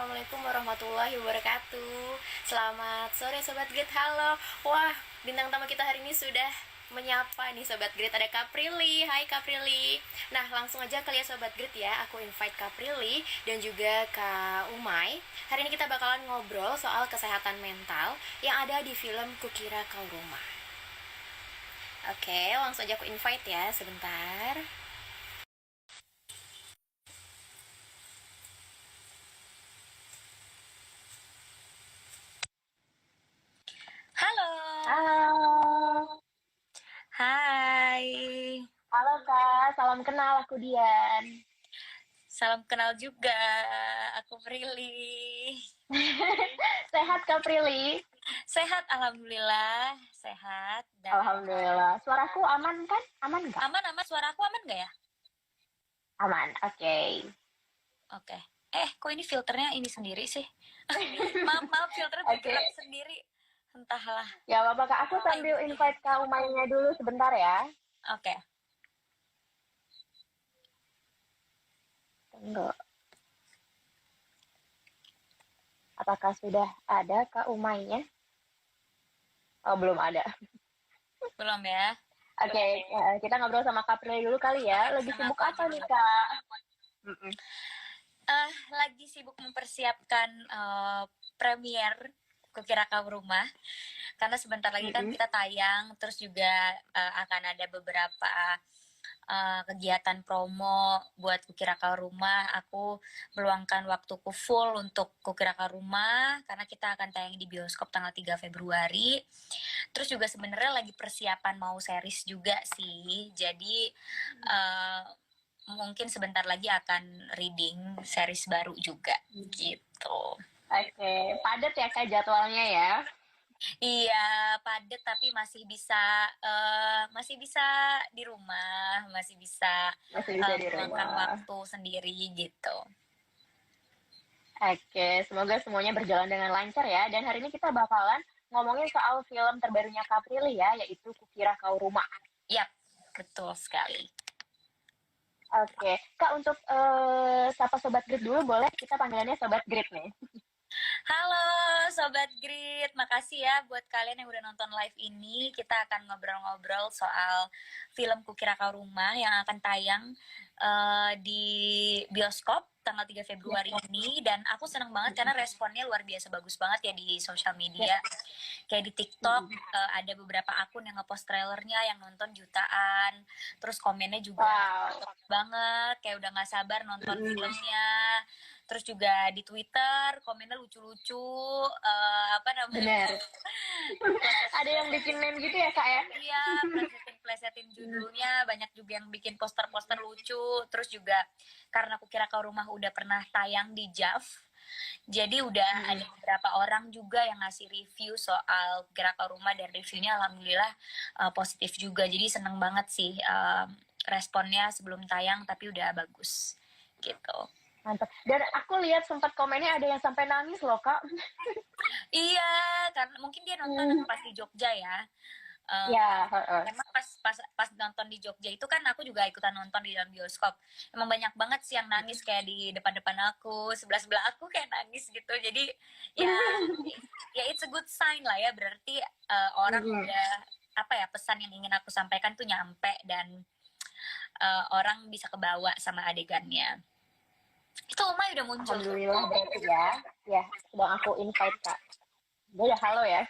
Assalamualaikum warahmatullahi wabarakatuh. Selamat sore Sobat Grid, halo. Wah, bintang tamu kita hari ini sudah menyapa nih Sobat Grid. Ada Kaprili, hai Kaprili. Nah, langsung aja kali ya Sobat Grid ya. Aku invite Kaprili dan juga Kak Umay. Hari ini kita bakalan ngobrol soal kesehatan mental yang ada di film Kukira Kau Rumah. Oke, langsung aja aku invite ya, sebentar. Halo. Halo, Hai. halo Kak, salam kenal, aku Dian. Salam kenal juga. Aku Prilly. Sehat Kak Prilly? Sehat, alhamdulillah. Sehat. Dan Alhamdulillah. Suaraku aman kan? Aman nggak? aman. Suara aku aman nggak ya? Aman, oke. Oke. Kok ini filternya ini sendiri sih? Maaf, filternya Oke. bergerak sendiri. Entahlah. Ya apa Kak, aku sambil invite Kak Umaynya dulu sebentar ya. Oke. Tunggu. Apakah sudah ada Kak Umaynya? Oh, belum ada. Belum ya? Oke, kita ngobrol sama Kak Prilly dulu kali ya. Lagi Sama sibuk aku apa aja nih dulu. Kak? Mm-mm. Lagi sibuk mempersiapkan premier Kukira Kau Rumah. Karena sebentar lagi kan kita tayang, terus juga akan ada beberapa kegiatan promo buat Kukira Kau Rumah. Aku meluangkan waktuku full untuk Kukira Kau Rumah karena kita akan tayang di bioskop tanggal 3 Februari. Terus juga sebenarnya lagi persiapan mau series juga sih. Jadi mungkin sebentar lagi akan reading series baru juga gitu. Oke, padat ya Kak jadwalnya ya. Iya, padat tapi masih bisa di rumah, masih bisa Masih bisa di meluangkan rumah. waktu sendiri gitu. Oke, semoga semuanya berjalan dengan lancar ya. Dan hari ini kita bakalan ngomongin soal film terbarunya Kaprili ya, yaitu Kukira Kau Rumah. Yap, betul sekali. Oke, Kak untuk sapa Sobat Grid dulu boleh? Kita panggilannya Sobat Grid nih. Halo Sobat Grid, makasih ya buat kalian yang udah nonton live ini. Kita akan ngobrol-ngobrol soal film Kukira Kau Rumah yang akan tayang di bioskop tanggal 3 Februari ini. Dan aku seneng banget karena responnya luar biasa bagus banget ya di sosial media. Kayak di TikTok ada beberapa akun yang ngepost trailernya yang nonton jutaan. Terus komennya juga banget, kayak udah gak sabar nonton filmnya. Terus juga di Twitter komennya lucu-lucu, Bener. Ada yang bikin meme gitu ya Kak ya? Iya, plesetin judulnya, banyak juga yang bikin poster-poster lucu. Terus juga karena Kukira Kau Rumah udah pernah tayang di JAV, jadi udah ada beberapa orang juga yang ngasih review soal Kukira Kau Rumah, dan reviewnya alhamdulillah positif juga. Jadi seneng banget sih responnya sebelum tayang, tapi udah bagus gitu. Mantap. Dan aku lihat sempat komennya ada yang sampai nangis loh Kak. Iya, karena mungkin dia nonton pas di Jogja ya. Ya, Emang pas nonton di Jogja itu kan aku juga ikutan nonton di dalam bioskop. Emang banyak banget sih yang nangis, kayak di depan-depan aku, sebelah-sebelah aku kayak nangis gitu. Jadi ya it's a good sign lah ya, berarti orang udah pesan yang ingin aku sampaikan tuh nyampe, dan orang bisa kebawa sama adegannya. Itu Umay udah muncul. Alhamdulillah berarti ya. Ya, sedang aku invite Kak. Dia udah halo ya.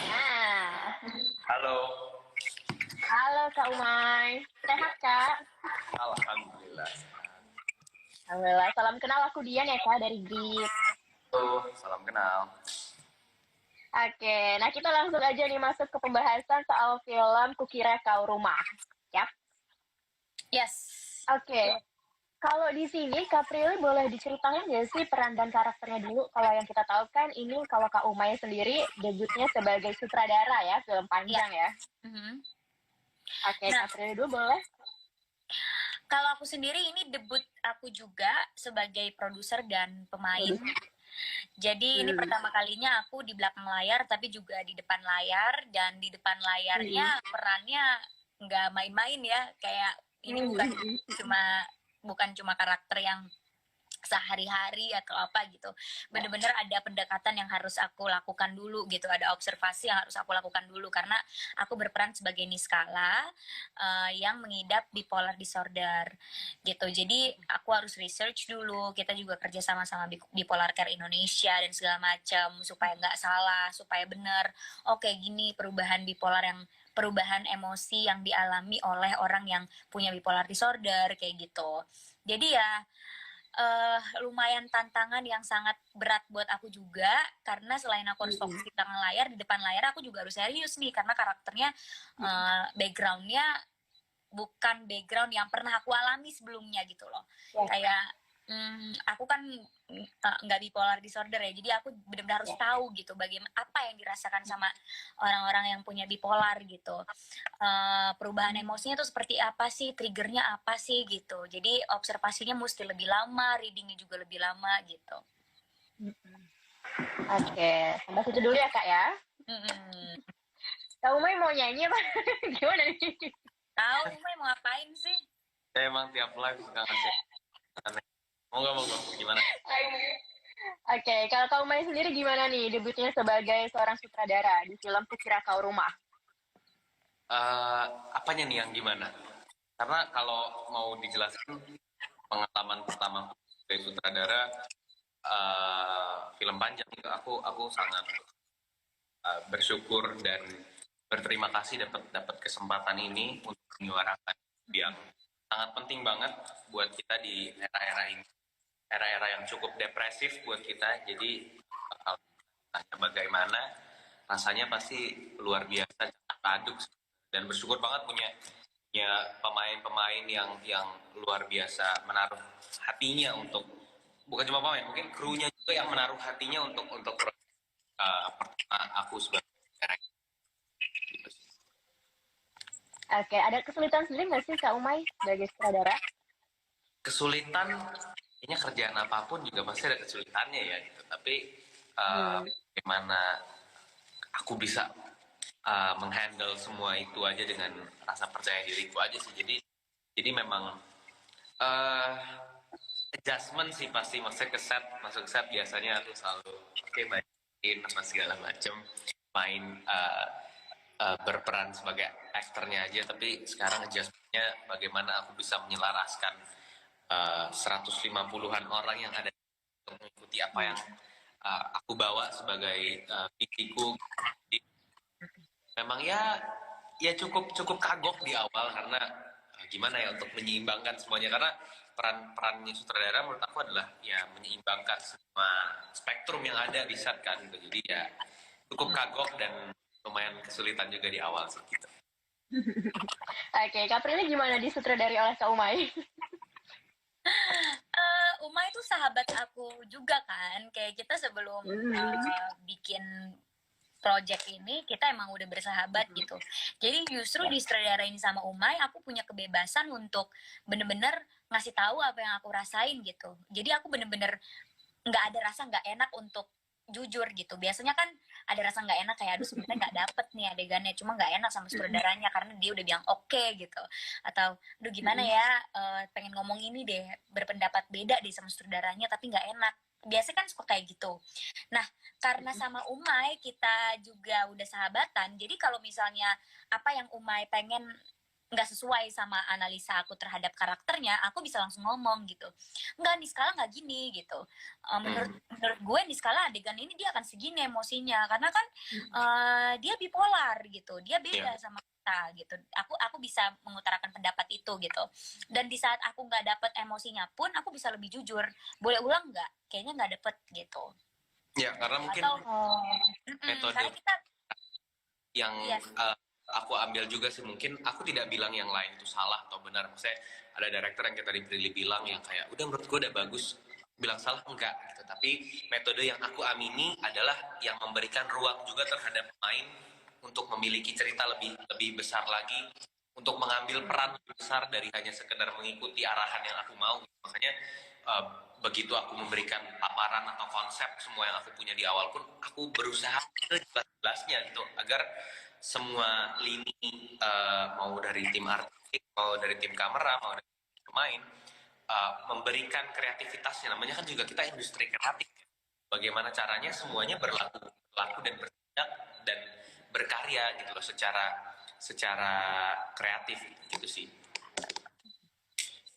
Nah, Halo. halo Kak Umay. Sehat Kak? Alhamdulillah. Alhamdulillah. Salam kenal, aku Dian ya Kak dari Grid. Halo, salam kenal. Oke, nah kita langsung aja nih masuk ke pembahasan soal film Kukira Kau Rumah. Yap. Yes. Oke. Kalau di sini Kak Prilly boleh diceritakan nggak sih peran dan karakternya dulu? Kalau yang kita tahu kan ini kalau Kak Umay sendiri debutnya sebagai sutradara ya, film panjang ya. Oke, Nah, Kak Prilly dulu boleh? kalau aku sendiri ini debut aku juga sebagai produser dan pemain. Jadi ini pertama kalinya aku di belakang layar, tapi juga di depan layar. Dan di depan layarnya perannya nggak main-main ya. Kayak ini bukan cuma karakter yang sehari-hari atau apa gitu. Bener-bener ada pendekatan yang harus aku lakukan dulu gitu, ada observasi yang harus aku lakukan dulu karena aku berperan sebagai Niskala yang mengidap bipolar disorder gitu. Jadi aku harus research dulu, kita juga kerja sama-sama Bipolar Care Indonesia dan segala macam supaya nggak salah, supaya bener. Oke, gini perubahan bipolar yang perubahan emosi yang dialami oleh orang yang punya bipolar disorder kayak gitu. Jadi ya lumayan tantangan yang sangat berat buat aku juga karena selain aku harus fokus di tengah layar, di depan layar aku juga harus serius nih karena karakternya backgroundnya bukan background yang pernah aku alami sebelumnya gitu loh. Kayak aku kan nggak bipolar disorder ya, jadi aku benar-benar harus tahu gitu bagaimana apa yang dirasakan sama orang-orang yang punya bipolar gitu. Perubahan emosinya tuh seperti apa sih, triggernya apa sih gitu. Jadi observasinya mesti lebih lama, readingnya juga lebih lama gitu. Oke, sampai situ dulu ya Kak ya. Kak Umay mau nyanyi apa? Gimana nih? Tahu Umay mau ngapain sih? Saya emang tiap live suka ngasih aneh. Monggo, gimana? Oke, kalau Kak Umay sendiri gimana nih debutnya sebagai seorang sutradara di film Kukira Kau Rumah? Apanya nih yang gimana? Karena kalau mau dijelaskan pengalaman pertama sebagai sutradara film panjang itu aku sangat bersyukur dan berterima kasih dapat kesempatan ini untuk menyuarakan yang sangat penting banget buat kita di era-era ini, era-era yang cukup depresif buat kita. Jadi kalau bagaimana rasanya pasti luar biasa aduk, dan bersyukur banget punya pemain-pemain yang luar biasa menaruh hatinya untuk, bukan cuma pemain, mungkin krunya juga yang menaruh hatinya untuk aku sebagai director. Oke, ada kesulitan sendiri nggak sih Kak Umay sebagai sutradara? Kesulitan, kayaknya kerjaan apapun juga pasti ada kesulitannya ya gitu. Tapi bagaimana aku bisa menghandle semua itu aja dengan rasa percaya diriku aja sih. Jadi memang adjustment sih pasti, maksudnya masuk set biasanya aku selalu baikin apa segala macem, main berperan sebagai aktornya aja, tapi sekarang adjustmentnya bagaimana aku bisa menyelaraskan 150-an orang yang ada untuk mengikuti apa yang aku bawa sebagai mimpiku. Memang ya cukup kagok di awal karena gimana ya untuk menyeimbangkan semuanya, karena perannya sutradara menurut aku adalah ya menyeimbangkan semua spektrum yang ada di set kan gitu. Jadi ya cukup kagok dan lumayan kesulitan juga di awal sih gitu. Oke, Kak Prilly gimana disutradari oleh Kak Umay? Uma itu sahabat aku juga kan, kayak kita sebelum bikin project ini kita emang udah bersahabat gitu. Jadi justru disutradarain sama Umay, aku punya kebebasan untuk bener-bener ngasih tahu apa yang aku rasain gitu. Jadi aku bener-bener nggak ada rasa nggak enak untuk jujur gitu. Biasanya kan ada rasa nggak enak kayak aduh sebenarnya nggak dapet nih adegannya, cuma nggak enak sama sutradaranya karena dia udah bilang oke gitu, atau aduh gimana ya pengen ngomong ini deh, berpendapat beda deh sama sutradaranya tapi nggak enak. Biasanya kan suka kayak gitu. Nah karena sama Umay kita juga udah sahabatan, jadi kalau misalnya apa yang Umay pengen nggak sesuai sama analisa aku terhadap karakternya, aku bisa langsung ngomong gitu, nggak nih skala nggak gini gitu. Menurut gue nih skala adegan ini dia akan segini emosinya karena kan dia bipolar gitu, dia beda sama kita gitu. Aku bisa mengutarakan pendapat itu gitu, dan di saat aku nggak dapet emosinya pun aku bisa lebih jujur, boleh ulang nggak, kayaknya nggak dapet gitu ya, karena mungkin metode karena kita yang aku ambil juga sih, mungkin aku tidak bilang yang lain itu salah atau benar. Maksudnya ada director yang kita dipilih bilang yang kayak udah menurut gue udah bagus, bilang salah enggak gitu. Tapi metode yang aku amini adalah yang memberikan ruang juga terhadap pemain untuk memiliki cerita lebih besar lagi, untuk mengambil peran lebih besar dari hanya sekedar mengikuti arahan yang aku mau. Makanya begitu aku memberikan paparan atau konsep semua yang aku punya di awal pun, aku berusaha jelas-jelasnya gitu agar semua lini mau dari tim artistik, mau dari tim kamera, mau dari tim pemain memberikan kreativitasnya. Namanya kan juga kita industri kreatif. Bagaimana caranya semuanya berlaku dan bertindak dan berkarya gitu loh, secara kreatif gitu sih.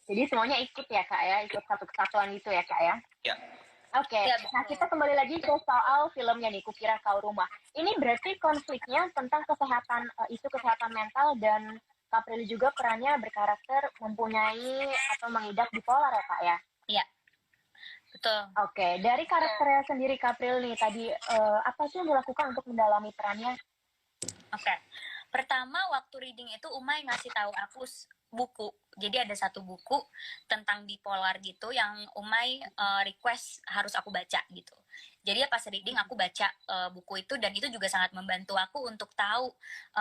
Jadi semuanya ikut ya Kak ya, ikut satu kesatuan itu ya Kak ya. Ya. Oke, nah kita kembali lagi ke soal filmnya nih, Kukira Kau Rumah. Ini berarti konfliknya tentang kesehatan, isu kesehatan mental, dan Kak Prilly juga perannya berkarakter mempunyai atau mengidap bipolar ya Kak ya? Iya, betul. Oke, dari karakternya sendiri Kak Prilly nih tadi, apa sih yang dilakukan untuk mendalami perannya? Oke. Pertama waktu reading itu Umay ngasih tahu aku buku. Jadi ada satu buku tentang bipolar gitu yang Umay request harus aku baca gitu. Jadi pas reading aku baca buku itu, dan itu juga sangat membantu aku untuk tahu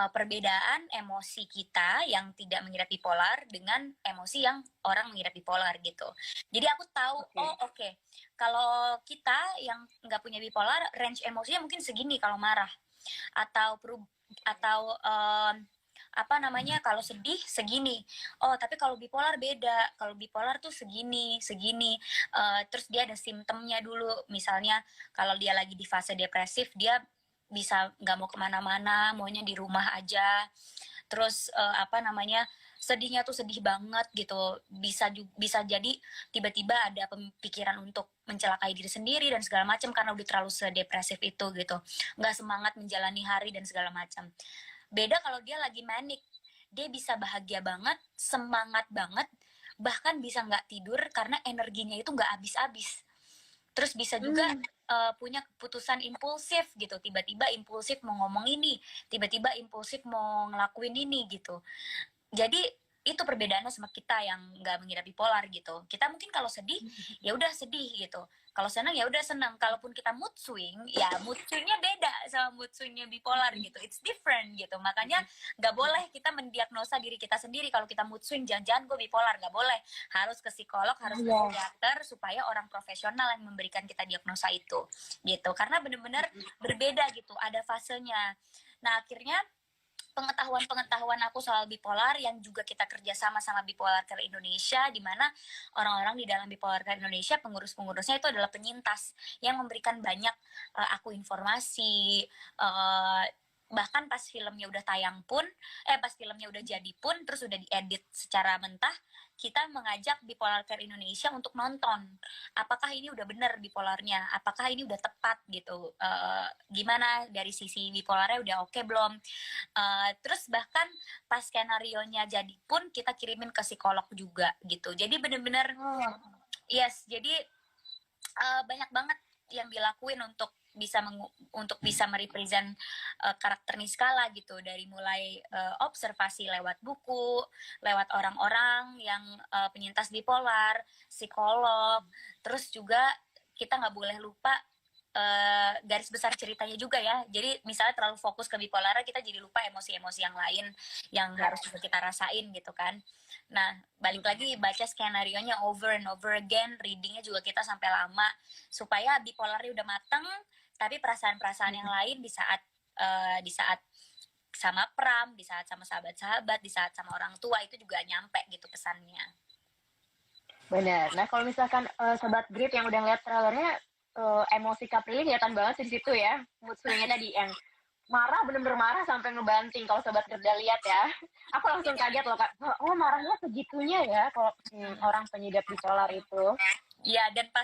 perbedaan emosi kita yang tidak mengidap bipolar dengan emosi yang orang mengidap bipolar gitu. Jadi aku tahu, oke. Kalau kita yang nggak punya bipolar, range emosinya mungkin segini kalau marah, atau apa namanya, kalau sedih segini. Oh tapi kalau bipolar beda, kalau bipolar tuh segini. Terus dia ada simptomnya dulu, misalnya kalau dia lagi di fase depresif, dia bisa nggak mau kemana-mana, maunya di rumah aja. Terus apa namanya, sedihnya tuh sedih banget gitu, bisa jadi tiba-tiba ada pemikiran untuk mencelakai diri sendiri dan segala macam karena udah terlalu sedepresif itu gitu, nggak semangat menjalani hari dan segala macam. Beda kalau dia lagi manic, dia bisa bahagia banget, semangat banget, bahkan bisa nggak tidur karena energinya itu nggak habis-habis. Terus bisa juga punya keputusan impulsif gitu, tiba-tiba impulsif mau ngomong ini, tiba-tiba impulsif mau ngelakuin ini gitu. Jadi itu perbedaannya sama kita yang nggak mengidap bipolar gitu. Kita mungkin kalau sedih ya udah sedih gitu, kalau senang ya udah senang. Kalaupun kita mood swing, ya mood swingnya beda sama mood swingnya bipolar gitu. It's different gitu. Makanya nggak boleh kita mendiagnosa diri kita sendiri. Kalau kita mood swing, jangan-jangan gue bipolar, nggak boleh. Harus ke psikolog, harus ke psikiater supaya orang profesional yang memberikan kita diagnosa itu gitu. Karena benar-benar berbeda gitu, ada fasenya. Nah akhirnya pengetahuan aku soal bipolar yang juga kita kerjasama sama Bipolar Care Indonesia, di mana orang-orang di dalam Bipolar Care Indonesia, pengurus-pengurusnya itu adalah penyintas yang memberikan banyak aku informasi, bahkan pas filmnya udah tayang pun, pas filmnya udah jadi pun, terus udah diedit secara mentah, kita mengajak Bipolar Care Indonesia untuk nonton apakah ini udah bener bipolarnya, apakah ini udah tepat gitu, gimana dari sisi bipolarnya udah oke belum. Terus bahkan pas skenarionya jadi pun kita kirimin ke psikolog juga gitu. Jadi bener-bener yes, jadi banyak banget yang dilakuin untuk bisa merepresent karakter Niskala gitu, dari mulai observasi lewat buku, lewat orang-orang yang penyintas bipolar, psikolog, terus juga kita nggak boleh lupa garis besar ceritanya juga ya. Jadi misalnya terlalu fokus ke bipolar, kita jadi lupa emosi-emosi yang lain yang harus juga kita rasain gitu kan. Nah, balik lagi baca skenario-nya over and over again, readingnya juga kita sampai lama supaya bipolarnya udah mateng, tapi perasaan-perasaan yang lain di saat sama Pram, di saat sama sahabat-sahabat, di saat sama orang tua itu juga nyampe gitu pesannya. Benar. Nah kalau misalkan Sobat Grit yang udah ngeliat trailernya, emosi Kak Prilly kelihatan banget di situ ya. Mood swing-nya tadi yang marah, bener-bener marah sampai ngebanting kalau Sobat Grit udah lihat ya. Aku langsung kaget loh Kak. Oh marahnya segitunya ya kalau orang pengidap bipolar itu. Iya, dan pas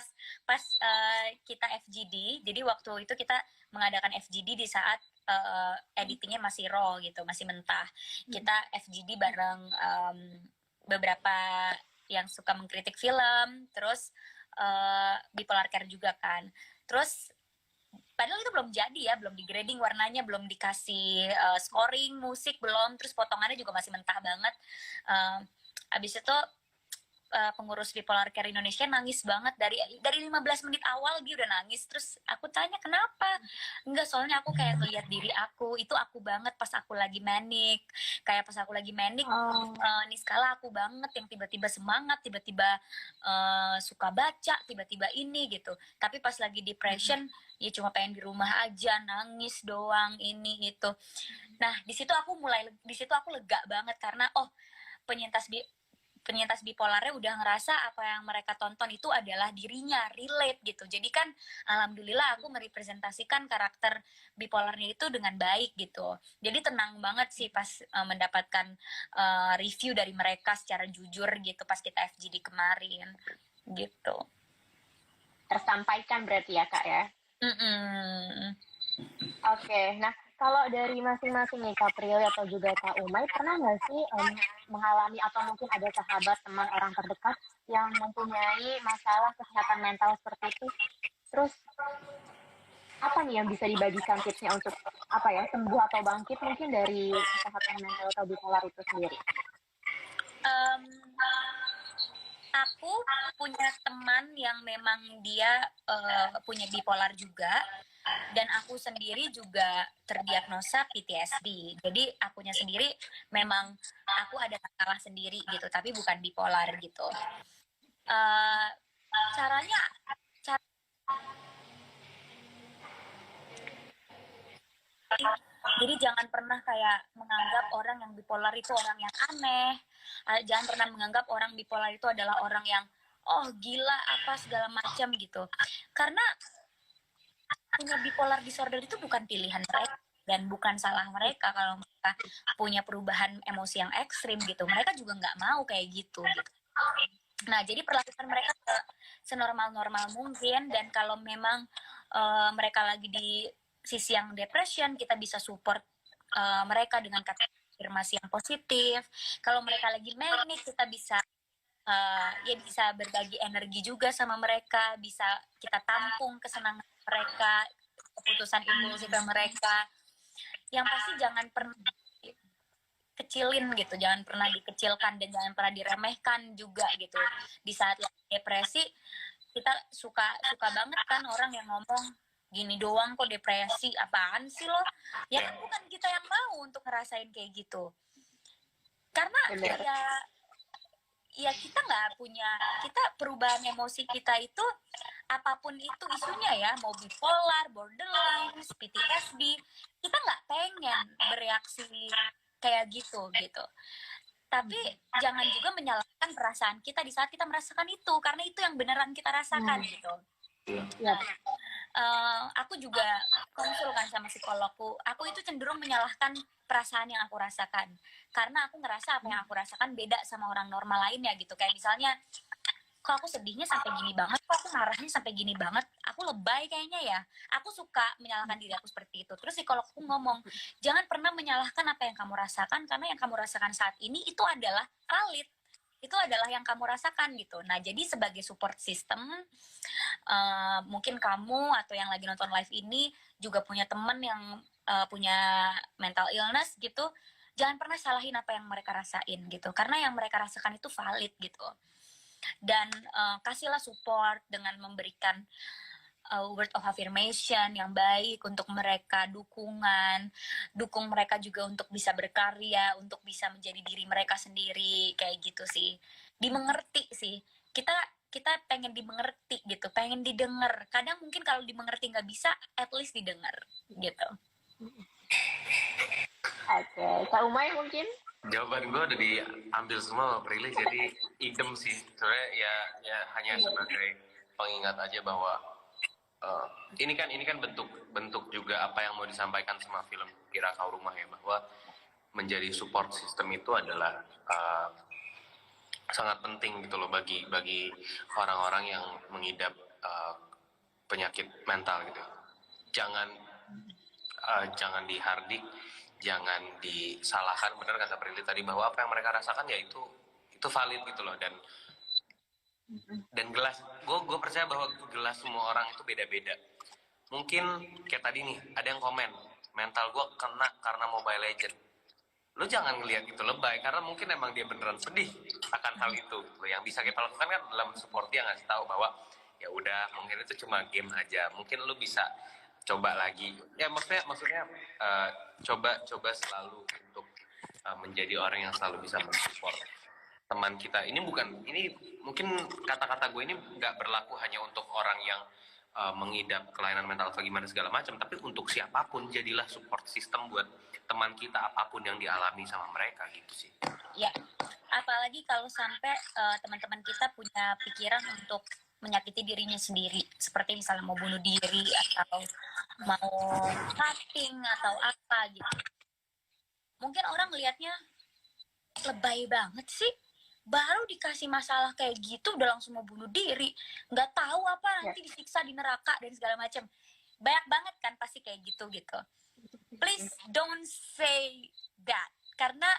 kita FGD, jadi waktu itu kita mengadakan FGD di saat editingnya masih raw gitu, masih mentah. Kita FGD bareng beberapa yang suka mengkritik film, terus Bipolar Care juga kan. Terus padahal itu belum jadi ya, belum di grading warnanya, belum dikasih scoring musik, belum, terus potongannya juga masih mentah banget. Abis itu pengurus Bipolar Care Indonesia nangis banget dari 15 menit awal, dia udah nangis. Terus aku tanya kenapa, enggak soalnya aku kayak ngeliat diri aku, itu aku banget pas aku lagi manic, kayak pas aku lagi manic Niskala aku banget yang tiba-tiba semangat, tiba-tiba suka baca, tiba-tiba ini gitu. Tapi pas lagi depression ya cuma pengen di rumah aja, nangis doang, ini itu. Nah di situ aku lega banget karena penyintas penyintas bipolarnya udah ngerasa apa yang mereka tonton itu adalah dirinya, relate gitu. Jadi kan alhamdulillah aku merepresentasikan karakter bipolarnya itu dengan baik gitu. Jadi tenang banget sih pas mendapatkan review dari mereka secara jujur gitu pas kita FGD kemarin gitu. Tersampaikan berarti ya Kak ya. Oke, nah kalau dari masing-masing nih Kak Prilly atau juga Kak Umay, pernah nggak sih mengalami atau mungkin ada sahabat, teman, orang terdekat yang mempunyai masalah kesehatan mental seperti itu? Terus apa nih yang bisa dibagikan tipsnya untuk apa ya, sembuh atau bangkit mungkin dari kesehatan mental atau bipolar itu sendiri? Aku punya teman yang memang dia punya bipolar juga, dan aku sendiri juga terdiagnosa PTSD. Jadi akunya sendiri memang aku ada masalah sendiri gitu, tapi bukan bipolar gitu. Caranya jadi jangan pernah kayak menganggap orang yang bipolar itu orang yang aneh. Jangan pernah menganggap orang bipolar itu adalah orang yang oh gila apa segala macam gitu. Karena punya bipolar disorder itu bukan pilihan mereka dan bukan salah mereka kalau mereka punya perubahan emosi yang ekstrim gitu. Mereka juga nggak mau kayak gitu. Nah, jadi perlakukan mereka senormal-normal mungkin, dan kalau memang mereka lagi di sisi yang depression, kita bisa support mereka dengan kata afirmasi yang positif. Kalau mereka lagi manic, kita bisa ya bisa berbagi energi juga sama mereka, bisa kita tampung kesenangan mereka, keputusan impulsif mereka. Yang pasti jangan pernah kecilin gitu, jangan pernah dikecilkan dan jangan pernah diremehkan juga gitu. Di saat depresi kita suka banget kan orang yang ngomong gini doang kok depresi, apaan sih lo? Ya kan bukan kita yang mau untuk ngerasain kayak gitu. Karena ya kita nggak punya, kita perubahan emosi kita itu apapun itu isunya ya, mau bipolar, borderline, PTSD, kita nggak pengen bereaksi kayak gitu. Tapi jangan juga menyalahkan perasaan kita di saat kita merasakan itu, karena itu yang beneran kita rasakan gitu. Nah, aku juga konsul kan sama psikologku. Aku itu cenderung menyalahkan perasaan yang aku rasakan, karena aku ngerasa apa yang aku rasakan beda sama orang normal lainnya gitu. Kayak misalnya, kok aku sedihnya sampai gini banget, kok aku marahnya sampai gini banget, aku lebay kayaknya ya. Aku suka menyalahkan diri aku seperti itu. Terus psikologku ngomong, jangan pernah menyalahkan apa yang kamu rasakan, karena yang kamu rasakan saat ini itu adalah valid, itu adalah yang kamu rasakan gitu. Nah, jadi sebagai support system, mungkin kamu atau yang lagi nonton live ini juga punya temen yang punya mental illness gitu, jangan pernah salahin apa yang mereka rasain gitu, karena yang mereka rasakan itu valid gitu. Dan kasihlah support dengan memberikan word of affirmation yang baik untuk mereka, dukung mereka juga untuk bisa berkarya, untuk bisa menjadi diri mereka sendiri, kayak gitu sih. Dimengerti sih, kita pengen dimengerti gitu, pengen didengar. Kadang mungkin kalau dimengerti nggak bisa, at least didengar gitu. Oke, Kak Umay mungkin? Jawaban gue udah diambil semua sama Prilly, jadi idem sih. Sebenarnya ya hanya sebagai pengingat aja bahwa ini kan bentuk juga apa yang mau disampaikan sama film Kira Kau Rumah ya, bahwa menjadi support system itu adalah sangat penting gitu loh bagi orang-orang yang mengidap penyakit mental gitu. Jangan dihardik, jangan disalahkan. Benar kata Prilly tadi bahwa apa yang mereka rasakan ya itu valid gitu loh. Dan gelas, gue percaya bahwa gelas semua orang itu beda-beda. Mungkin kayak tadi nih ada yang komen, mental gue kena karena Mobile Legend. Lu jangan ngelihat itu lebay, karena mungkin emang dia beneran sedih akan hal itu. Yang bisa kita lakukan kan dalam support dia ngasih tahu bahwa ya udah, mungkin itu cuma game aja. Mungkin lu bisa coba lagi. Ya maksudnya coba selalu untuk menjadi orang yang selalu bisa mensupport teman kita. Ini mungkin kata-kata gue ini nggak berlaku hanya untuk orang yang mengidap kelainan mental atau gimana segala macam, tapi untuk siapapun jadilah support system buat teman kita apapun yang dialami sama mereka gitu sih. Ya, apalagi kalau sampai teman-teman kita punya pikiran untuk menyakiti dirinya sendiri, seperti misalnya mau bunuh diri atau mau cutting atau apa gitu. Mungkin orang lihatnya lebay banget sih, baru dikasih masalah kayak gitu udah langsung mau bunuh diri, nggak tahu apa nanti disiksa di neraka dan segala macam. Banyak banget kan pasti kayak gitu. Please don't say that, karena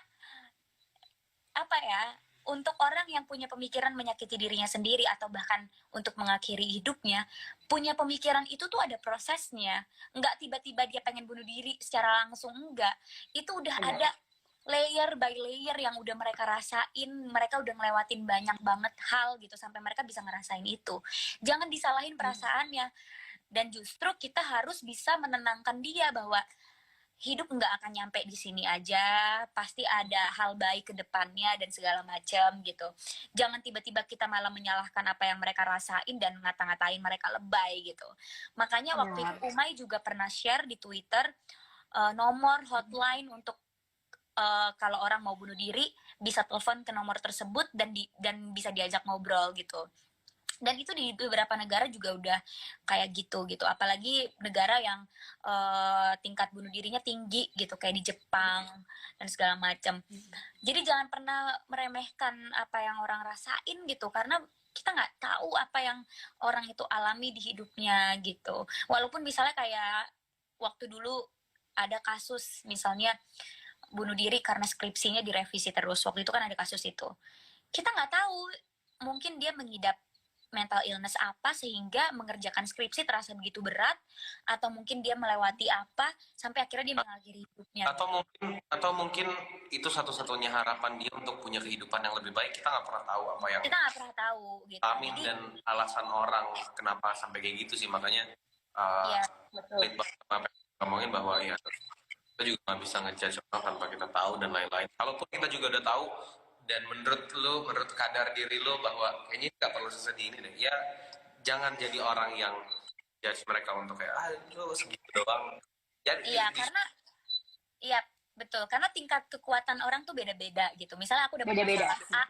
apa ya, untuk orang yang punya pemikiran menyakiti dirinya sendiri atau bahkan untuk mengakhiri hidupnya, punya pemikiran itu tuh ada prosesnya. Nggak tiba-tiba dia pengen bunuh diri secara langsung, enggak. Itu udah ada layer by layer yang udah mereka rasain, mereka udah ngelewatin banyak banget hal gitu sampai mereka bisa ngerasain itu. Jangan disalahin perasaannya, dan justru kita harus bisa menenangkan dia bahwa hidup nggak akan nyampe di sini aja, pasti ada hal baik ke depannya dan segala macam gitu. Jangan tiba-tiba kita malah menyalahkan apa yang mereka rasain dan ngata-ngatain mereka lebay gitu. Makanya waktu itu Umay juga pernah share di Twitter nomor hotline untuk kalau orang mau bunuh diri bisa telepon ke nomor tersebut dan bisa diajak ngobrol gitu. Dan itu di beberapa negara juga udah kayak gitu, apalagi negara yang tingkat bunuh dirinya tinggi gitu, kayak di Jepang dan segala macam. Jadi jangan pernah meremehkan apa yang orang rasain gitu, karena kita nggak tahu apa yang orang itu alami di hidupnya gitu. Walaupun misalnya kayak waktu dulu ada kasus misalnya bunuh diri karena skripsinya direvisi terus, waktu itu kan ada kasus itu, kita nggak tahu, mungkin dia mengidap mental illness apa sehingga mengerjakan skripsi terasa begitu berat, atau mungkin dia melewati apa sampai akhirnya dia mengakhiri hidupnya. Atau mungkin itu satu-satunya harapan dia untuk punya kehidupan yang lebih baik. Kita nggak pernah tahu apa yang kita nggak pernah tahu gitu. Amin. Jadi, dan alasan orang kenapa sampai kayak gitu sih, makanya ya, betul. apa ngomongin bahwa ya kita juga nggak bisa ngejudge orang tanpa kita tahu dan lain-lain. Kalaupun kita juga udah tahu dan menurut kadar diri lo bahwa kayaknya nggak perlu sesedih ini deh, ya jangan jadi orang yang judge mereka untuk kayak lo segitu doang. Iya, karena iya betul, karena tingkat kekuatan orang tuh beda-beda gitu. Misalnya aku dapat masalah A,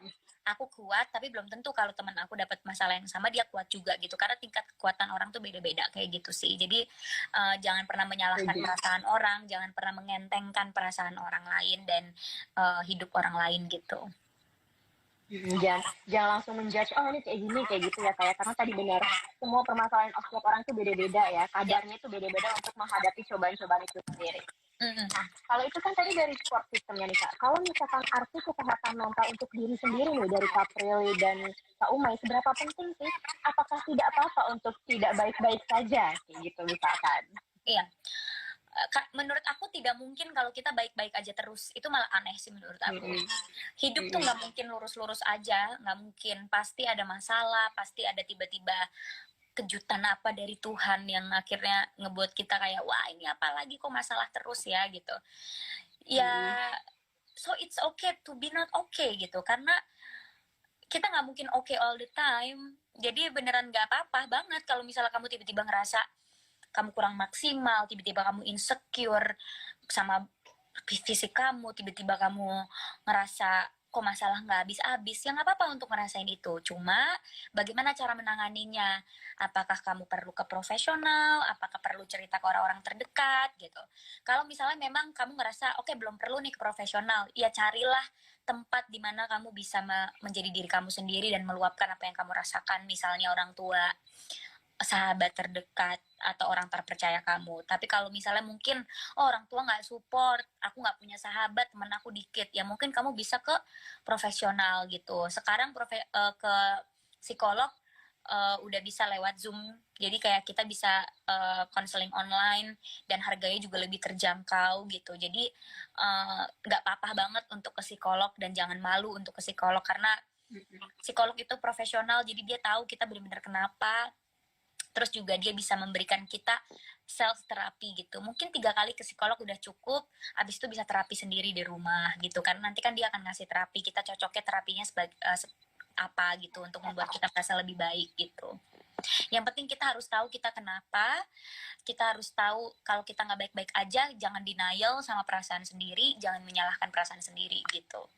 aku kuat, tapi belum tentu kalau teman aku dapat masalah yang sama dia kuat juga gitu. Karena tingkat kekuatan orang tuh beda-beda kayak gitu sih. Jadi jangan pernah menyalahkan perasaan orang, jangan pernah mengentengkan perasaan orang lain dan hidup orang lain gitu. Jangan langsung menjudge, oh ini kayak gitu ya, kayak karena tadi benar, semua permasalahan setiap orang itu beda-beda ya, kadarnya itu beda-beda untuk menghadapi cobaan-cobaan itu sendiri. Nah, kalau itu kan tadi dari support systemnya nih Kak. Kalau misalkan arti kesehatan mental untuk diri sendiri nih dari Kak Prilly dan Kak Umay, seberapa penting sih? Apakah tidak apa-apa untuk tidak baik-baik saja, kayak gitu misalkan? Iya. Menurut aku tidak mungkin kalau kita baik-baik aja terus, itu malah aneh sih menurut aku. Hidup tuh nggak mungkin lurus-lurus aja, nggak mungkin, pasti ada masalah, pasti ada tiba-tiba kejutan apa dari Tuhan yang akhirnya ngebuat kita kayak wah ini apa lagi kok masalah terus ya gitu ya. So it's okay to be not okay gitu, karena kita nggak mungkin okay all the time. Jadi beneran nggak apa-apa banget kalau misalnya kamu tiba-tiba ngerasa kamu kurang maksimal, tiba-tiba kamu insecure sama fisik kamu, tiba-tiba kamu ngerasa kok masalah nggak habis-habis, ya nggak apa-apa untuk ngerasain itu. Cuma bagaimana cara menanganinya? Apakah kamu perlu ke profesional? Apakah perlu cerita ke orang-orang terdekat gitu? Kalau misalnya memang kamu ngerasa oke, belum perlu nih ke profesional, ya carilah tempat di mana kamu bisa menjadi diri kamu sendiri dan meluapkan apa yang kamu rasakan, misalnya orang tua, sahabat terdekat, atau orang terpercaya kamu. Tapi kalau misalnya mungkin orang tua nggak support, aku nggak punya sahabat, teman aku dikit, ya mungkin kamu bisa ke profesional gitu. Sekarang ke psikolog udah bisa lewat Zoom, jadi kayak kita bisa konseling online dan harganya juga lebih terjangkau gitu. Jadi nggak apa-apa banget untuk ke psikolog dan jangan malu untuk ke psikolog, karena psikolog itu profesional, jadi dia tahu kita benar-benar kenapa. Terus juga dia bisa memberikan kita self terapi gitu. Mungkin 3 kali ke psikolog udah cukup, abis itu bisa terapi sendiri di rumah gitu. Karena nanti kan dia akan ngasih terapi, kita cocoknya terapinya apa gitu untuk membuat kita merasa lebih baik gitu. Yang penting kita harus tahu kita kenapa, kita harus tahu kalau kita nggak baik-baik aja, jangan denial sama perasaan sendiri, jangan menyalahkan perasaan sendiri gitu.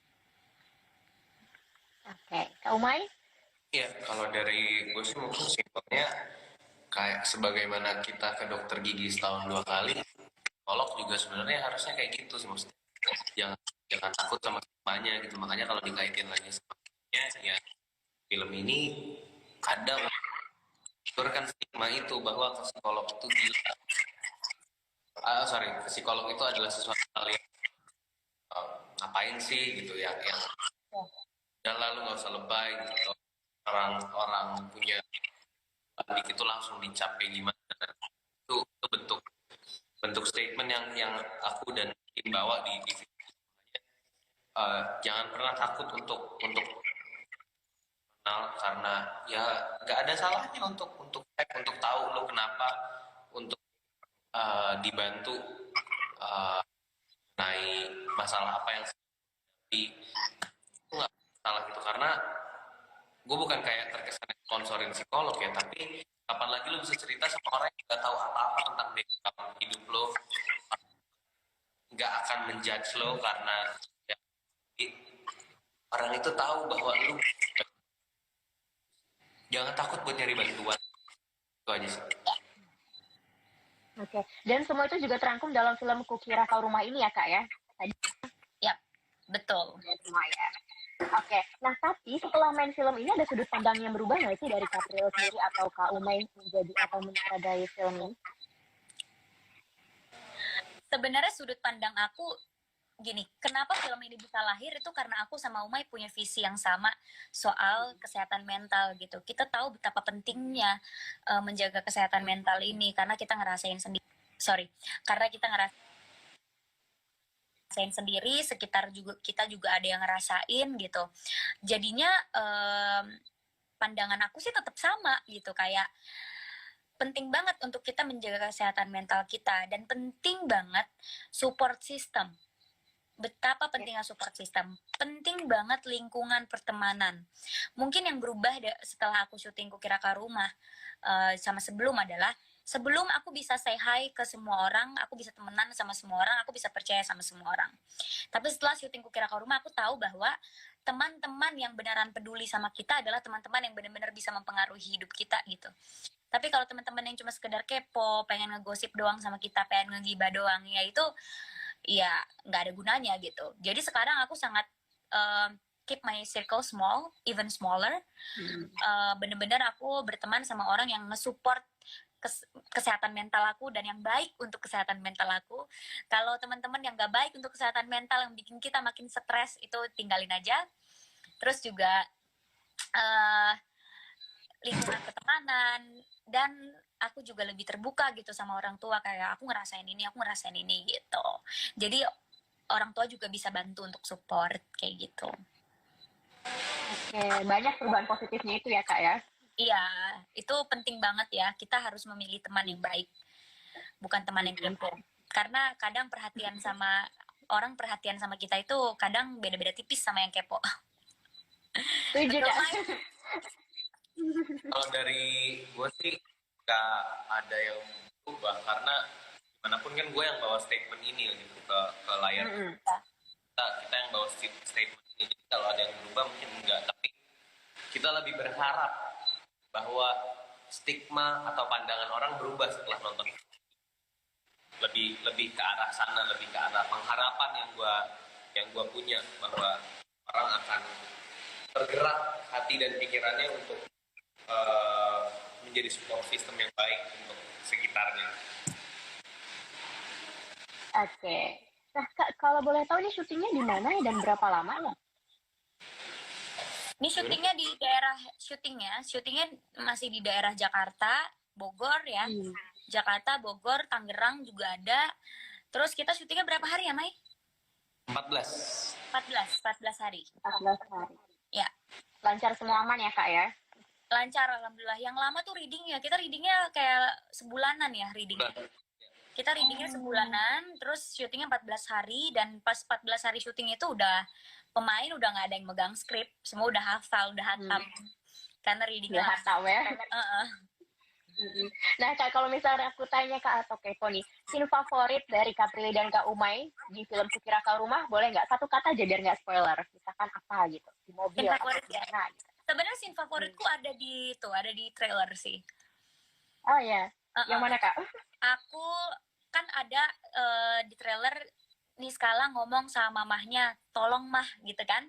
Oke, Kak Umay? Iya, kalau dari gue sih mungkin simpelnya kayak sebagaimana kita ke dokter gigi setahun 2 kali, psikolog juga sebenarnya harusnya kayak gitu sih maksudnya. Jangan jangan takut sama stigmanya gitu. Makanya kalau dikaitin lagi sama ya film ini kadang kan stigma itu bahwa ke psikolog itu gila. Sorry, ke psikolog itu adalah sesuatu hal yang ngapain sih gitu ya, yang dan lalu nggak usah lebay gitu. Orang-orang punya dikit itu langsung dicap kayak gimana. Itu bentuk bentuk statement yang aku dan tim bawa di TV. Jangan pernah takut untuk kenal, karena ya nggak ada salahnya untuk cek, untuk tahu lo kenapa, untuk dibantu naik masalah apa yang di itu nggak salah gitu, karena gue bukan kayak terkesan sponsorin psikolog ya, tapi kapan lagi lo bisa cerita sama orang yang nggak tahu apa-apa tentang hidup lo, nggak akan menjudge lo karena ya, orang itu tahu bahwa lo jangan takut buat nyari bantuan, itu aja sih. Oke, dan semua itu juga terangkum dalam film Kukira Kau Rumah ini ya, Kak ya? Tadi Ya, betul. semua ya. Oke, nah tapi setelah main film ini ada sudut pandang yang berubah nggak sih dari Kapril sendiri atau Kak Umay menjadi atau menyutradarai film ini? Sebenarnya sudut pandang aku gini, kenapa film ini bisa lahir itu karena aku sama Umay punya visi yang sama soal kesehatan mental gitu. Kita tahu betapa pentingnya menjaga kesehatan mental ini karena kita ngerasain sendiri. Karena kita ngerasain sendiri, sekitar juga kita juga ada yang ngerasain gitu. Jadinya pandangan aku sih tetap sama gitu, kayak penting banget untuk kita menjaga kesehatan mental kita dan penting banget support system. Betapa pentingnya support system. Penting banget lingkungan pertemanan. Mungkin yang berubah setelah aku syuting Kukira Kau Rumah sama sebelum adalah sebelum aku bisa say hi ke semua orang, aku bisa temenan sama semua orang, aku bisa percaya sama semua orang. Tapi setelah syuting Kukira Kau Rumah, aku tahu bahwa teman-teman yang beneran peduli sama kita adalah teman-teman yang benar-benar bisa mempengaruhi hidup kita gitu. Tapi kalau teman-teman yang cuma sekedar kepo, pengen ngegosip doang sama kita, pengen ngegibah doang, ya itu ya nggak ada gunanya gitu. Jadi sekarang aku sangat keep my circle small, even smaller. Bener-bener aku berteman sama orang yang nge-support kesehatan mental aku dan yang baik untuk kesehatan mental aku. Kalau teman-teman yang nggak baik untuk kesehatan mental yang bikin kita makin stres, itu tinggalin aja. Terus juga lingkungan pertemanan, dan aku juga lebih terbuka gitu sama orang tua, kayak aku ngerasain ini gitu. Jadi orang tua juga bisa bantu untuk support kayak gitu. Oke, banyak perubahan positifnya itu ya, Kak ya? Iya, itu penting banget ya. Kita harus memilih teman yang baik, bukan teman yang kepo. Karena kadang perhatian sama kita itu kadang beda-beda tipis sama yang kepo. Setuju, Kak. Kalau dari gue sih gak ada yang berubah, karena gimana pun kan gue yang bawa statement ini gitu ke layar. Kita yang bawa statement ini, jadi kalau ada yang berubah mungkin enggak, tapi kita lebih berharap bahwa stigma atau pandangan orang berubah setelah nonton. Lebih ke arah sana, lebih ke arah pengharapan yang gue punya, bahwa orang akan tergerak hati dan pikirannya untuk menjadi support system yang baik untuk sekitarnya. Oke. Nah, Kak, kalau boleh tahu ini syutingnya di mana dan berapa lama ya? Ini syutingnya masih di daerah Jakarta, Bogor ya. Jakarta, Bogor, Tangerang juga ada. Terus kita syutingnya berapa hari ya, Mai? 14 hari. 14 hari. Ya. Lancar semua aman ya, Kak ya? Lancar, alhamdulillah. Yang lama tuh readingnya, kita readingnya kayak sebulanan ya readingnya. Kita readingnya sebulanan, terus syutingnya 14 hari, dan pas 14 hari syuting itu udah pemain udah nggak ada yang megang skrip, semua udah hafal, udah hatam. Karena readingnya udah hatam ya. Nah, Kak, kalau misalnya aku tanya Kak atau kepo nih, scene favorit dari Kak Prilly dan Kak Umay di film Kukira Kau Rumah, boleh nggak? Satu kata aja biar nggak spoiler. Bisa mengatakan apa gitu di mobil Scene atau favorit di ya. mana gitu. Sebenarnya scene favoritku ada di trailer sih. Oh ya, yang Uh-uh. mana Kak? Aku kan ada di trailer Niskala ngomong sama mamahnya, tolong mah gitu kan.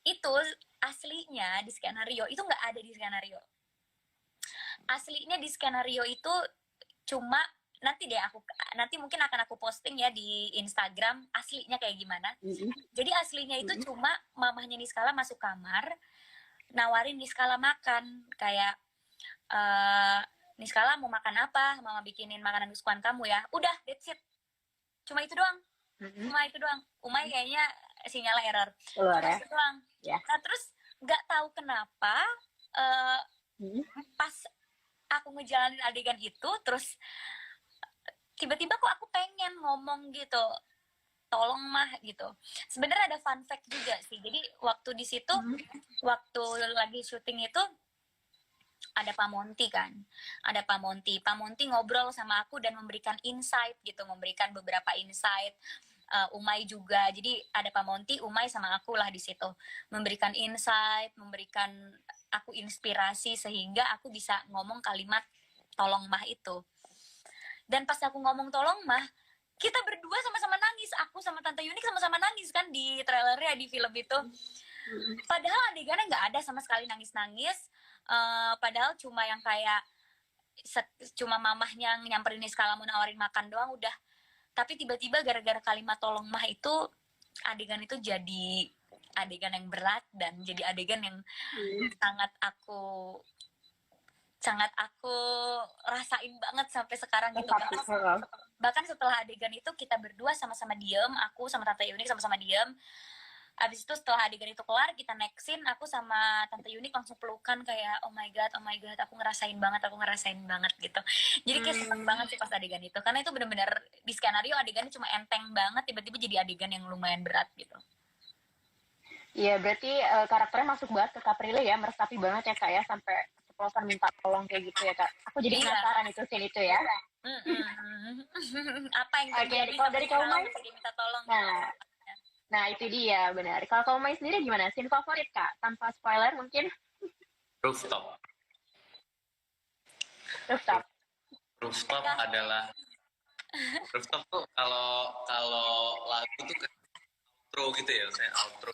Itu aslinya di skenario itu nggak ada di skenario. Aslinya di skenario itu cuma nanti mungkin akan aku posting ya di Instagram aslinya kayak gimana. Jadi aslinya itu cuma mamahnya Niskala masuk kamar nawarin Niskala makan kayak Niskala mau makan apa? Mama bikinin makanan kesukaan kamu ya. Udah, that's it. Cuma itu doang. Cuma itu doang. Umay kayaknya sinyalnya error. Keluar Cuma ya. itu doang. Ya. Nah terus nggak tahu kenapa pas aku ngejalanin adegan itu terus tiba-tiba kok aku pengen ngomong gitu, tolong mah gitu. Sebenarnya ada fun fact juga sih. Jadi waktu di situ waktu lagi syuting itu ada Pak Monty kan, ada Pak Monty ngobrol sama aku dan memberikan insight gitu, memberikan beberapa insight. Umay juga, jadi ada Pak Monty, Umay sama aku lah di situ, memberikan insight, memberikan aku inspirasi sehingga aku bisa ngomong kalimat tolong mah itu. Dan pas aku ngomong tolong mah, kita berdua sama-sama nangis, aku sama Tante Yunik sama-sama nangis kan di trailernya di film itu. Padahal adegannya nggak ada sama sekali nangis-nangis. Padahal cuma yang kayak cuma mamahnya nyamperin Niskala mau nawarin makan doang udah. Tapi tiba-tiba gara-gara kalimat tolong mah itu adegan itu jadi adegan yang berat dan jadi adegan yang sangat aku rasain banget sampai sekarang gitu. Bahkan setelah adegan itu kita berdua sama-sama diem, aku sama Tante Yunik sama-sama diem. Abis itu setelah adegan itu kelar, kita next scene, aku sama Tante Yunik langsung pelukan kayak oh my god, aku ngerasain banget gitu. Jadi kayak seneng banget sih pas adegan itu, karena itu benar-benar di skenario adegannya cuma enteng banget, tiba-tiba jadi adegan yang lumayan berat gitu. Iya, berarti karakternya masuk banget ke Caprile ya, meresapi banget ya Kak ya, sampai keceplosan minta tolong kayak gitu ya Kak. Aku jadi penasaran itu scene itu ya. Apa yang terjadi kalau dari kamu minta tolong? Nah itu dia benar. Kalau kamu main sendiri gimana? Scene favorit Kak? Tanpa spoiler mungkin? Rooftop adalah Rooftop tuh kalau lagu tuh kan outro gitu ya, saya outro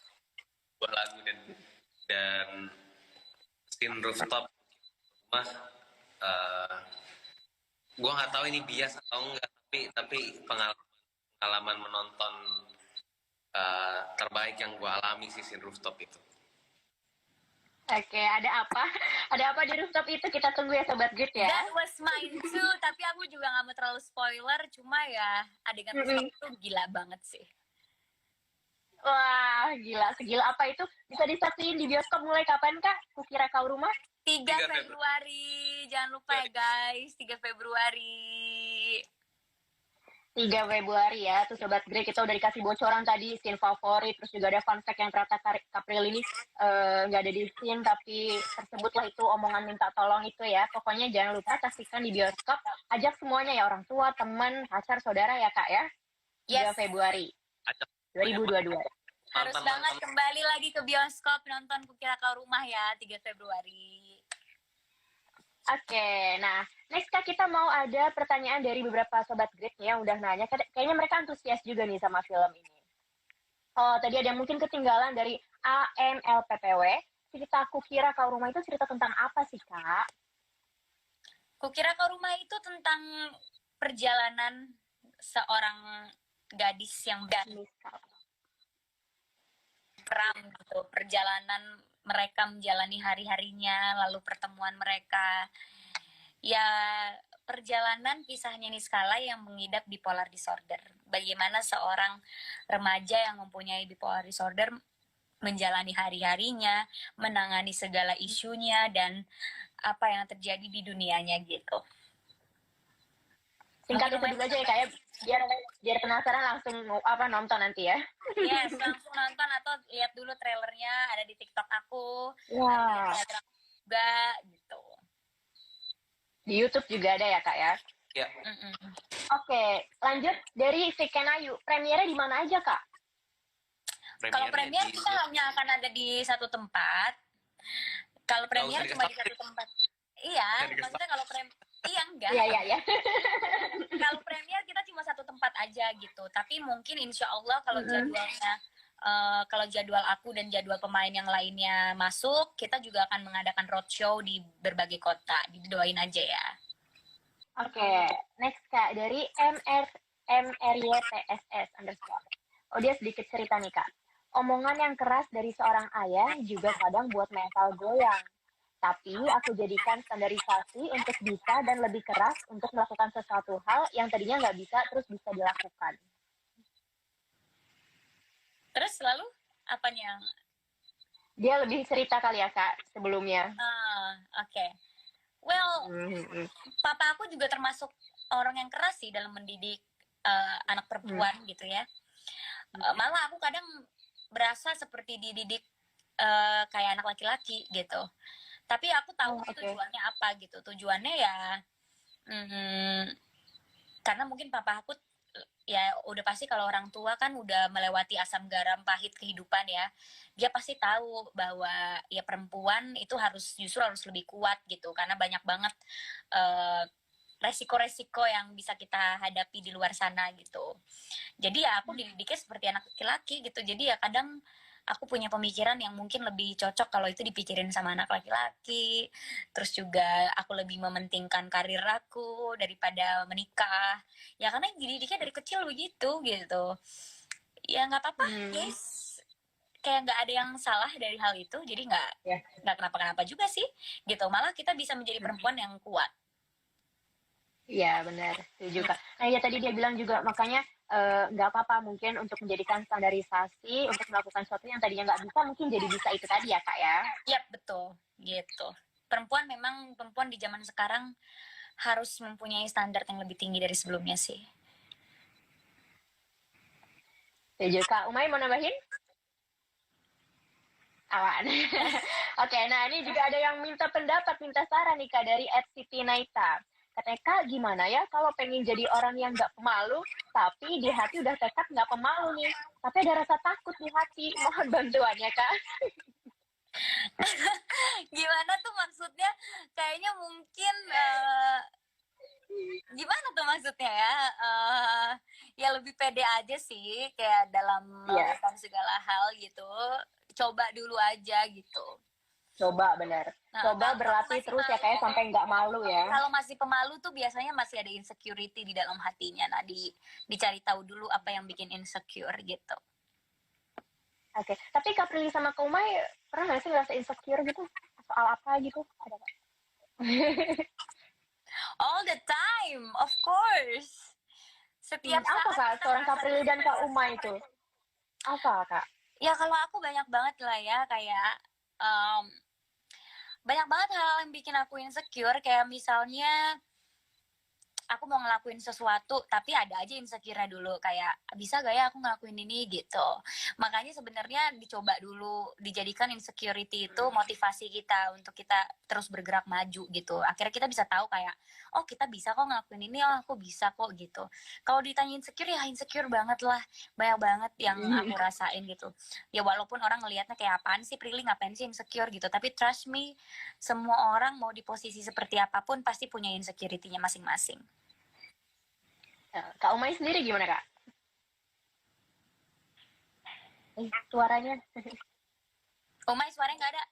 buat lagu dan scene Rooftop mah gue nggak tahu ini bias atau enggak, tapi pengalaman menonton terbaik yang gue alami sih scene Rooftop itu. Oke, ada apa di Rooftop itu, kita tunggu ya Sobat Grit ya. That was mine too, tapi aku juga gak mau terlalu spoiler, cuma ya adegan Rooftop itu gila banget sih. Wah, segila apa itu? Bisa disaksiin di bioskop mulai kapan Kak? Kukira Kau Rumah? 3 Februari, jangan lupa ya guys, 3 Februari. 3 Februari ya, tuh Sobat Grey, kita udah dikasih bocoran tadi, scene favorit, terus juga ada fun fact yang ternyata Caprile ini nggak ada di scene, tapi tersebutlah itu omongan minta tolong itu ya. Pokoknya jangan lupa saksikan di bioskop, ajak semuanya ya, orang tua, teman, pacar, saudara ya Kak ya. 3 Februari 2022. Harus banget kembali lagi ke bioskop nonton Kukira Kau Rumah ya, 3 Februari. Oke, nah next Kak, kita mau ada pertanyaan dari beberapa Sobat Grit yang udah nanya. Kayaknya mereka antusias juga nih sama film ini. Oh, tadi ada yang mungkin ketinggalan dari ANLPPW. Cerita Kukira Kau Rumah itu cerita tentang apa sih Kak? Kukira Kau Rumah itu tentang perjalanan seorang gadis yang peram gitu, perjalanan mereka menjalani hari-harinya, lalu pertemuan mereka. Ya, perjalanan kisahnya Niskala yang mengidap bipolar disorder. Bagaimana seorang remaja yang mempunyai bipolar disorder menjalani hari-harinya, menangani segala isunya, dan apa yang terjadi di dunianya gitu. Singkat itu dulu aja ya kayak biar penasaran langsung nonton nanti ya. Yes, langsung nonton atau lihat dulu trailernya, ada di TikTok aku, ada di Instagram juga gitu. Di YouTube juga ada ya Kak ya? Ya. Oke, lanjut dari Sikenayu. Premiernya di mana aja Kak? Kalau premier di kita hanya akan ada di satu tempat. Kalau premier cuma di satu tempat. Iya, maksudnya kalau iya enggak. Iya. Kalau premier kita cuma satu tempat aja gitu. Tapi mungkin insya Allah kalau jadwalnya kalau jadwal aku dan jadwal pemain yang lainnya masuk, kita juga akan mengadakan roadshow di berbagai kota. Didoain aja ya. Oke, next Kak dari MRYTSS_. Oh, dia sedikit cerita nih Kak. Omongan yang keras dari seorang ayah juga kadang buat mental goyang. Tapi aku jadikan standarisasi untuk bisa dan lebih keras untuk melakukan sesuatu hal yang tadinya nggak bisa terus bisa dilakukan. Terus lalu apanya? Dia lebih cerita kali ya Kak sebelumnya. Oke. Well, papa aku juga termasuk orang yang keras sih dalam mendidik anak perempuan gitu ya. Malah aku kadang berasa seperti dididik kayak anak laki-laki gitu. Tapi aku tahu tujuannya apa gitu. Tujuannya ya karena mungkin papa aku ya udah pasti kalau orang tua kan udah melewati asam garam pahit kehidupan ya. Dia pasti tahu bahwa ya perempuan itu justru harus lebih kuat gitu karena banyak banget resiko-resiko yang bisa kita hadapi di luar sana gitu. Jadi ya aku dididiknya seperti anak laki-laki gitu. Jadi ya kadang aku punya pemikiran yang mungkin lebih cocok kalau itu dipikirin sama anak laki-laki. Terus juga aku lebih mementingkan karir aku daripada menikah. Ya karena dididiknya dari kecil begitu gitu. Ya nggak apa-apa, guys. Kayak nggak ada yang salah dari hal itu. Jadi nggak kenapa-kenapa juga sih. Gitu. Malah kita bisa menjadi perempuan yang kuat. Iya benar, setuju Kak. Nah ya tadi dia bilang juga makanya nggak apa-apa mungkin untuk menjadikan standarisasi untuk melakukan sesuatu yang tadinya nggak bisa mungkin jadi bisa itu tadi ya Kak ya. Yap betul, gitu. Perempuan di zaman sekarang harus mempunyai standar yang lebih tinggi dari sebelumnya sih. Setuju Kak. Umay mau nambahin? Awan. Oke, nah ini juga ada yang minta pendapat, minta saran nih Kak dari @siti_naita. Katanya Kak gimana ya kalau pengen jadi orang yang nggak pemalu tapi di hati udah tekad nggak pemalu nih tapi ada rasa takut di hati, mohon bantuannya Kak. Gimana tuh maksudnya? Kayaknya mungkin gimana tuh maksudnya ya? Ya lebih pede aja sih kayak dalam melakukan segala hal gitu. Coba dulu aja gitu. Coba bener. Coba berlatih terus ya kayak sampai nggak malu ya. Kalau masih pemalu tuh biasanya masih ada insecurity di dalam hatinya. Nah, dicari tahu dulu apa yang bikin insecure gitu. Oke. Tapi Kak Prilly sama Kak Umay pernah nggak sih ngerasa insecure gitu? Soal apa gitu? Ada nggak? All the time, of course. Setiap apa Kak? Seorang Kak Prilly dan Kak Umay itu? Apa Kak? Ya kalau aku banyak banget lah ya kayak banyak banget hal yang bikin aku insecure kayak misalnya aku mau ngelakuin sesuatu tapi ada aja insecure dulu kayak bisa gak ya aku ngelakuin ini gitu. Makanya sebenarnya dicoba dulu, dijadikan insecurity itu motivasi kita untuk kita terus bergerak maju gitu. Akhirnya kita bisa tahu kayak oh kita bisa kok ngelakuin ini, oh aku bisa kok gitu. Kalau ditanya insecure ya insecure banget lah, banyak banget yang aku rasain gitu. Ya walaupun orang ngelihatnya kayak apaan sih Prilly ngapain sih insecure gitu, tapi trust me semua orang mau di posisi seperti apapun pasti punya insecurity-nya masing-masing. Kak Umay sendiri gimana Kak? Suaranya. Umay suaranya nggak ada.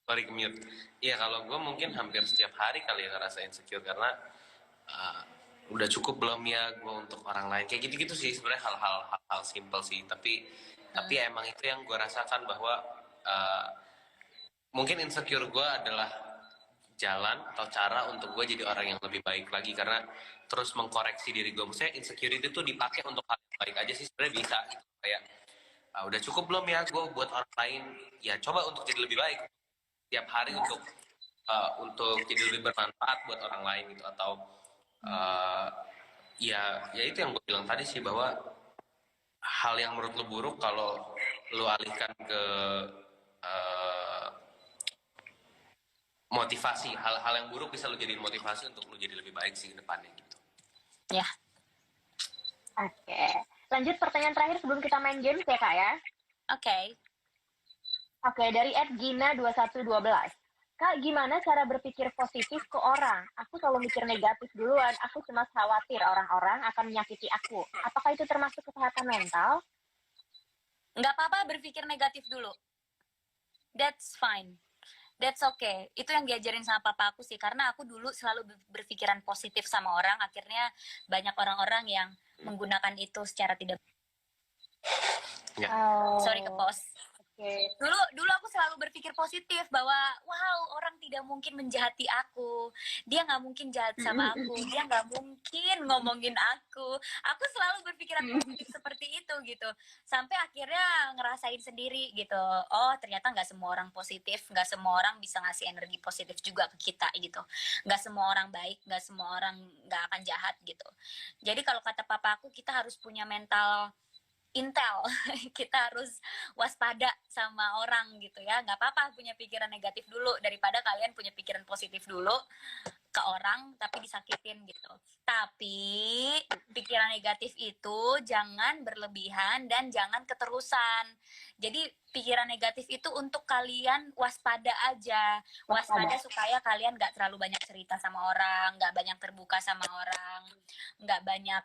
Sorry mute. Iya kalau gue mungkin hampir setiap hari kali ya ngerasa insecure karena udah cukup belum ya gue untuk orang lain kayak gitu-gitu sih sebenarnya hal-hal simple sih tapi emang itu yang gue rasakan bahwa mungkin insecure gue adalah jalan atau cara untuk gue jadi orang yang lebih baik lagi karena terus mengkoreksi diri gue. Maksudnya insecurity itu dipakai untuk hal yang baik aja sih sebenarnya bisa gitu. Kayak udah cukup belum ya gue buat orang lain, ya coba untuk jadi lebih baik tiap hari untuk jadi lebih bermanfaat buat orang lain gitu atau ya itu yang gue bilang tadi sih bahwa hal yang menurut lo buruk kalau lo alihkan ke motivasi, hal-hal yang buruk bisa lo jadiin motivasi untuk lo jadi lebih baik sih ke depannya gitu. Ya. Oke. Lanjut pertanyaan terakhir sebelum kita main games ya Kak ya. Oke. Oke, dari @gina2112. Kak, gimana cara berpikir positif ke orang? Aku selalu mikir negatif duluan. Aku cuma khawatir orang-orang akan menyakiti aku. Apakah itu termasuk kesehatan mental? Nggak apa-apa berpikir negatif dulu. That's fine. That's okay. Itu yang diajarin sama papa aku sih. Karena aku dulu selalu berpikiran positif sama orang. Akhirnya banyak orang-orang yang menggunakan itu secara tidak. Ya. Sorry ke pos. Oke. Dulu aku selalu berpikir positif bahwa wow, orang tidak mungkin menjahati aku, dia nggak mungkin jahat sama aku, dia nggak mungkin ngomongin aku selalu berpikiran positif seperti itu gitu, sampai akhirnya ngerasain sendiri gitu, oh ternyata nggak semua orang positif, nggak semua orang bisa ngasih energi positif juga ke kita gitu, nggak semua orang baik, nggak semua orang nggak akan jahat gitu. Jadi kalau kata papa aku, kita harus punya mental intel, kita harus waspada sama orang gitu ya. Nggak apa-apa punya pikiran negatif dulu daripada kalian punya pikiran positif dulu ke orang tapi disakitin gitu. Tapi pikiran negatif itu jangan berlebihan dan jangan keterusan. Jadi pikiran negatif itu untuk kalian waspada aja, waspada supaya kalian nggak terlalu banyak cerita sama orang, nggak banyak terbuka sama orang, nggak banyak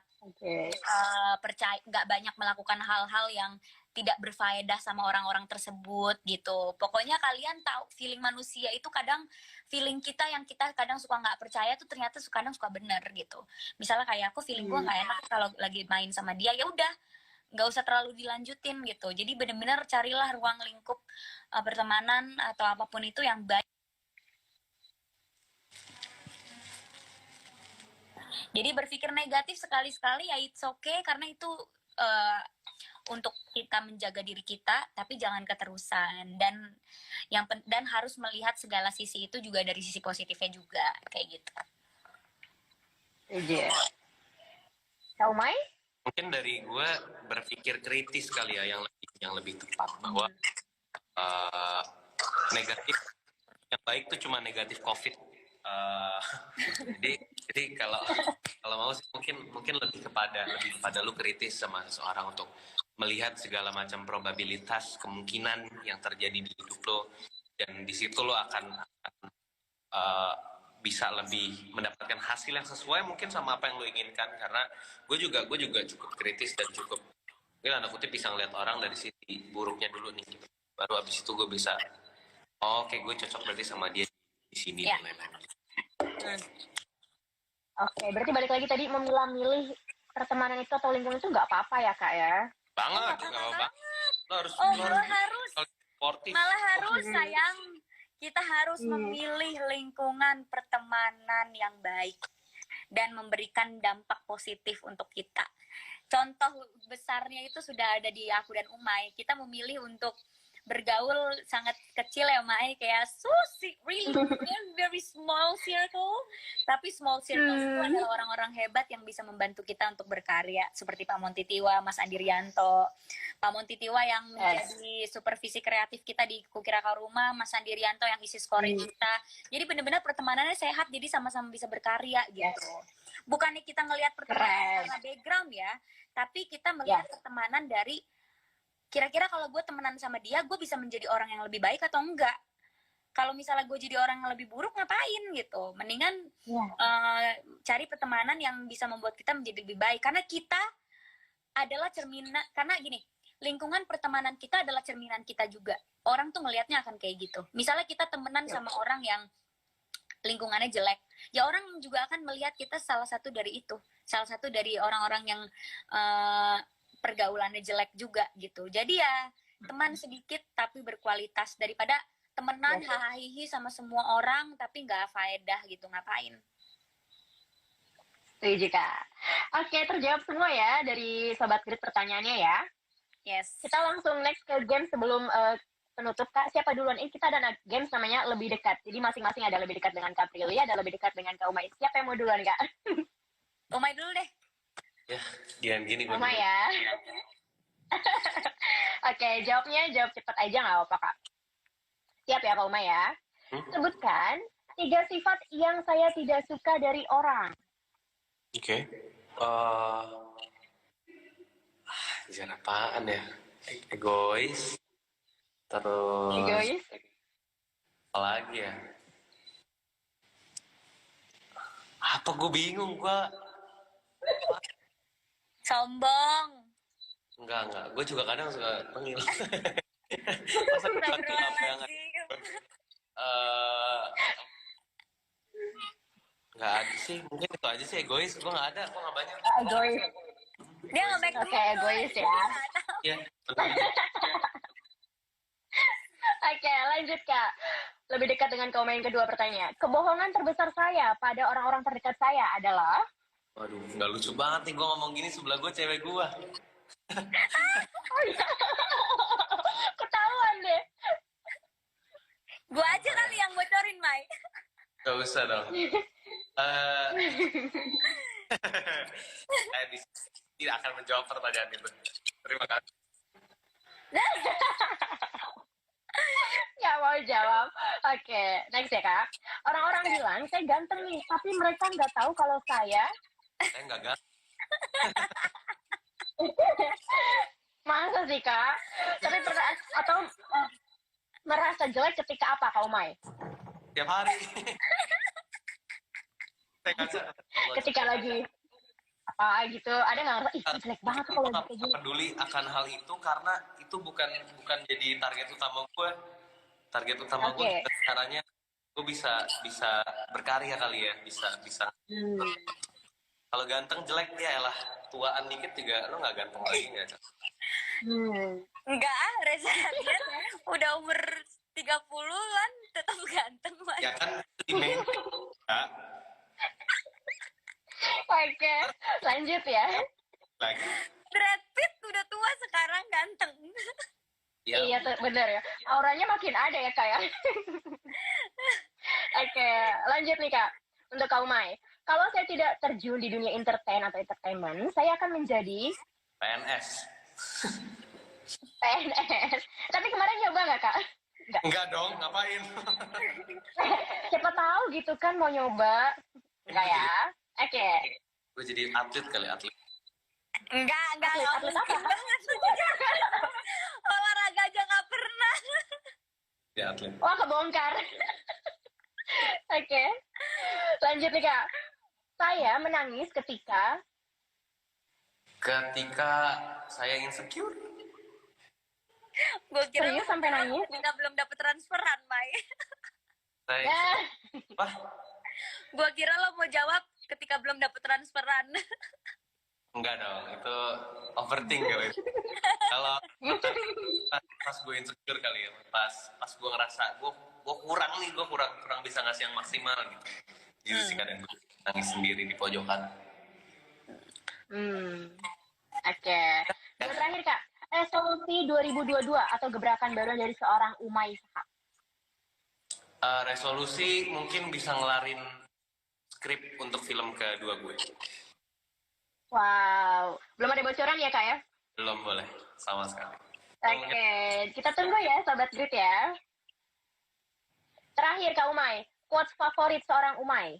percaya, nggak banyak melakukan hal-hal yang tidak berfaedah sama orang-orang tersebut gitu. Pokoknya kalian tahu feeling manusia itu kadang feeling kita yang kita kadang suka nggak percaya tuh ternyata kadang suka benar gitu. Misalnya kayak aku feeling gue nggak enak kalau lagi main sama dia, ya udah nggak usah terlalu dilanjutin gitu. Jadi benar-benar carilah ruang lingkup pertemanan atau apapun itu yang baik. Jadi berpikir negatif sekali-sekali ya it's okay, karena itu untuk kita menjaga diri kita, tapi jangan keterusan, dan dan harus melihat segala sisi itu juga dari sisi positifnya juga kayak gitu. Iya. Kau Mai? Mungkin dari gue berpikir kritis kali ya, yang lebih tepat, bahwa negatif yang baik tuh cuma negatif COVID. Jadi kalau mau sih mungkin lebih kepada lu kritis sama seseorang untuk melihat segala macam probabilitas kemungkinan yang terjadi di hidup lo, dan di situ lo akan bisa lebih mendapatkan hasil yang sesuai mungkin sama apa yang lo inginkan. Karena gue juga cukup kritis dan cukup mungkin anak kutip bisa ngeliat orang dari sisi buruknya dulu nih, baru abis itu gue bisa oke, gue cocok berarti sama dia di sini dan lain-lain. Oke, berarti balik lagi tadi memilah-milih pertemanan itu atau lingkungan itu nggak apa-apa ya kak ya? Banget, nggak apa-apa. Lo harus malah harus sayang, kita harus memilih lingkungan pertemanan yang baik dan memberikan dampak positif untuk kita. Contoh besarnya itu sudah ada di aku dan Umay. Kita memilih untuk bergaul sangat kecil ya Mai, kayak really very small circle, tapi small circle itu adalah orang-orang hebat yang bisa membantu kita untuk berkarya, seperti Pak Montitiwa, Mas Andi Rianto. Pak Montitiwa yang menjadi supervisi kreatif kita di Kukira Karuma, Mas Andi Rianto yang isi scoring kita. Jadi benar-benar pertemanannya sehat, jadi sama-sama bisa berkarya gitu. Bukannya kita ngelihat pertemanan karena background ya, tapi kita melihat pertemanan dari kira-kira kalau gue temenan sama dia, gue bisa menjadi orang yang lebih baik atau enggak. Kalau misalnya gue jadi orang yang lebih buruk, ngapain gitu. Mendingan cari pertemanan yang bisa membuat kita menjadi lebih baik. Karena kita adalah cerminan, karena gini, lingkungan pertemanan kita adalah cerminan kita juga. Orang tuh ngelihatnya akan kayak gitu. Misalnya kita temenan sama orang yang lingkungannya jelek, ya orang juga akan melihat kita salah satu dari itu. Salah satu dari orang-orang yang pergaulannya jelek juga gitu. Jadi ya teman sedikit tapi berkualitas daripada temenan hahaha sama semua orang tapi nggak faedah gitu, ngapain. Setuju kak. Oke, terjawab semua ya dari Sobat Grit pertanyaannya ya. Yes. Kita langsung next ke game sebelum penutup kak. Siapa duluan? Ini kita ada games namanya lebih dekat. Jadi masing-masing ada lebih dekat dengan Kak Prilly, ada lebih dekat dengan Kak Umay. Siapa yang mau duluan kak? Umay dulu deh. Ya, gini gue Umay ya. Oke, jawab cepat aja nggak apa-apa kak. Siap ya Kak Umay ya. Sebutkan 3 sifat yang saya tidak suka dari orang. Oke. Jangan apaan ya? Egois. Terus Egois. apa lagi ya? Apa gue bingung gue. Sombong. Enggak. Gue juga kadang suka tengil. Masa gue apa yang Astagfirullahaladzim. nggak ada sih, mungkin itu aja sih egois. Gue nggak ada, gue nggak banyak. Egois. Dia nge-make Oke, egois ya. Iya. Oke, lanjut Kak. Lebih dekat dengan kaum yang kedua pertanyaan. Kebohongan terbesar saya pada orang-orang terdekat saya adalah... Waduh, nggak lucu banget nih gue ngomong gini, sebelah gue cewek gue. Ketahuan deh. Gue aja kali yang bocorin, Mai. Gak usah dong. Tidak akan menjawab pertanyaan itu. Terima kasih. Nggak mau jawab. Oke, next ya Kak. Orang-orang bilang saya ganteng nih, tapi mereka nggak tahu kalau saya... Saya nggak ganteng. Masa sih Kak? Tapi pernah atau merasa jelek ketika apa Kak Umay? Tiap hari. Saya kaca. Ketika lagi apa gitu, ada nggak ngerasa ih jelek banget tuh kalau Gue kayak gini? peduli akan hal itu karena itu bukan jadi target utama gue. Target utama gue caranya gue bisa berkarya kali ya, bisa. Kalau ganteng jelek ya elah, tuaan dikit juga lo nggak ganteng lagi nggak? Enggak, Reza Radian udah umur 30-an tetap ganteng, Mai. Ya kan itu di main. Ya, Oke, lanjut ya. lagi. Brad Pitt udah tua sekarang ganteng. Ya, Iya bener ya. Auranya makin ada ya Kak ya. Oke, lanjut nih Kak. Untuk Kak Umay. Kalau saya tidak terjun di dunia entertainment, saya akan menjadi PNS. PNS. Tapi kemarin nyoba nggak Kak? Enggak dong, ngapain? Siapa tahu gitu kan mau nyoba. Enggak ya? Oke. Gue jadi atlet kali, atlet. Enggak Atlet mungkin apa? banget. Olahraga aja nggak pernah. Ya atlet. Wah, kebongkar. Oke. Lanjut nih Kak. Saya menangis ketika saya insecure. Gue kira serius sampai nangis. ketika belum dapet transferan, Mai. Saya Ya. apa? Gue kira lo mau jawab ketika belum dapet transferan. Enggak dong, itu overthink kali. Kalau pas gue insecure kali ya, pas gue ngerasa gue kurang nih, gue kurang bisa ngasih yang maksimal gitu. Jadi sih kadang gue nangis sendiri di pojokan. Oke. Yang terakhir Kak, resolusi 2022 atau gebrakan baru dari seorang Umay Sahab. Resolusi mungkin bisa ngelarin skrip untuk film kedua gue. Wow, belum ada bocoran ya Kak ya? Belum boleh, sama sekali. Oke, kita tunggu ya Sobat Grit ya. Terakhir Kak Umay, quotes favorit seorang Umay?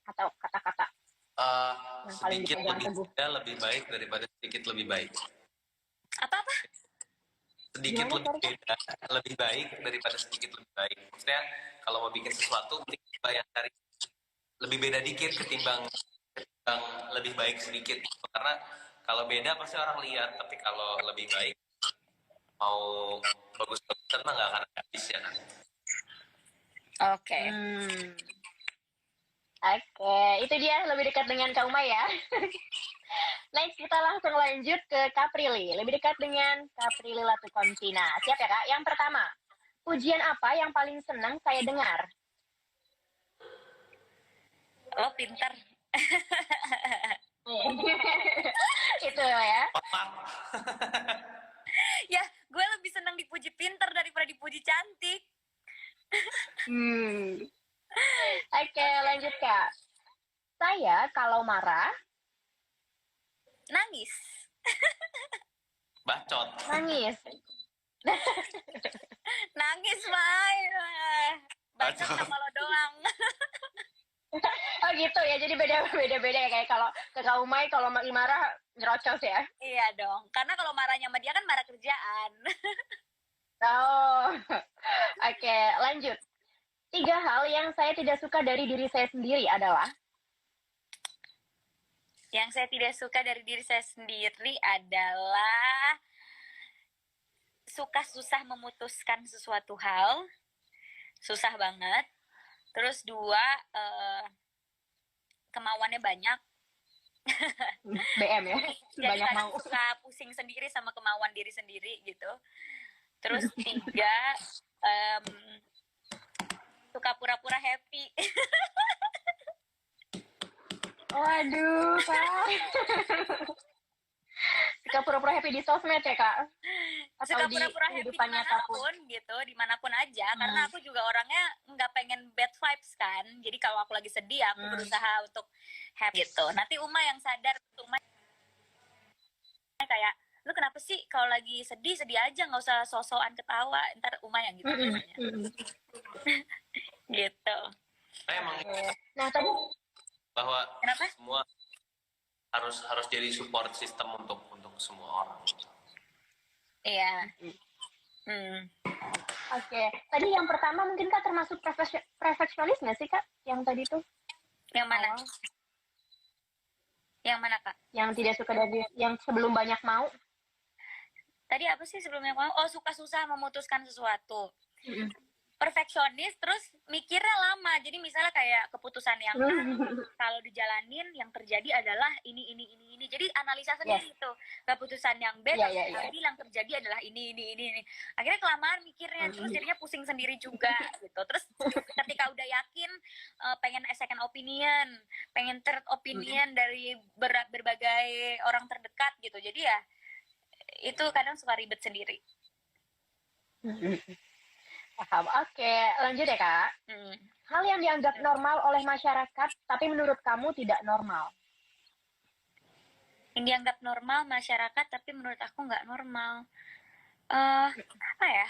Atau kata-kata? Yang paling Sedikit dipegang teguh. lebih baik daripada sedikit lebih baik. Apa? Sedikit Gimana, lebih baik daripada sedikit lebih baik. Maksudnya kalau mau bikin sesuatu mending yang cari lebih beda dikit ketimbang lebih baik sedikit. Karena kalau beda pasti orang lihat, tapi kalau lebih baik mau bagus-bagusan mah nggak akan habis ya kan. Oke. Oke, itu dia lebih dekat dengan Kak Umay ya. Next, kita langsung lanjut ke Kaprilly. Lebih dekat dengan Kaprilly Latukontina. Siap ya Kak? Yang pertama, pujian apa yang paling senang saya dengar? Lo pinter. Itu ya. Ya, gue lebih senang dipuji pinter daripada dipuji cantik. Oke, lanjut Kak. Saya kalau marah, Nangis. Bacot. nangis. Nangis, Mai. Banyak Bacot. sama lo doang. Oh gitu ya, jadi beda ya, kayak kalau ke Kak Umay kalau marah nyerocos ya. Iya dong, karena kalau marahnya sama dia kan marah kerjaan. Oh, oke, lanjut. 3 hal yang saya tidak suka dari diri saya sendiri adalah. Yang saya tidak suka dari diri saya sendiri adalah suka susah memutuskan sesuatu hal, susah banget. Terus 2, kemauannya banyak. BM ya, Jadi banyak kadang mau. suka pusing sendiri sama kemauan diri sendiri gitu. Terus 3, suka pura-pura happy. Waduh, Kak. Suka pura-pura happy di sosmed ya, Kak? Atau Suka di pura-pura happy kehidupan nyataku? dimanapun gitu, dimanapun aja. Karena aku juga orangnya nggak pengen bad vibes kan. Jadi kalau aku lagi sedih, aku berusaha untuk happy gitu. Nanti Uma yang sadar, Uma kayak, lu kenapa sih kalau lagi sedih sedih aja, nggak usah sosokan ketawa. Ntar Uma yang gitu biasanya. Gitu. Emang Nah tadi bahwa Kenapa? semua harus jadi support system untuk semua orang. Iya. Oke, tadi yang pertama mungkin Kak termasuk perfeksionis nggak sih Kak? Yang tadi tuh? Yang mana? Awal. Yang mana Kak? Yang tidak suka dari yang sebelum banyak mau. Tadi apa sih sebelumnya? Oh, suka susah memutuskan sesuatu. Perfeksionis, terus mikirnya lama. Jadi misalnya kayak keputusan yang kalau dijalanin yang terjadi adalah ini. Jadi analisa sendiri tuh. Keputusan yang B yang terjadi adalah ini. Akhirnya kelamaan mikirnya, terus jadinya pusing sendiri juga gitu. Terus ketika udah yakin, pengen second opinion, pengen third opinion dari berbagai orang terdekat gitu. Jadi ya itu kadang suka ribet sendiri. Paham. Oke, lanjut ya Kak. Hal yang dianggap normal oleh masyarakat, tapi menurut kamu tidak normal. Yang dianggap normal masyarakat, tapi menurut aku nggak normal. Apa ya?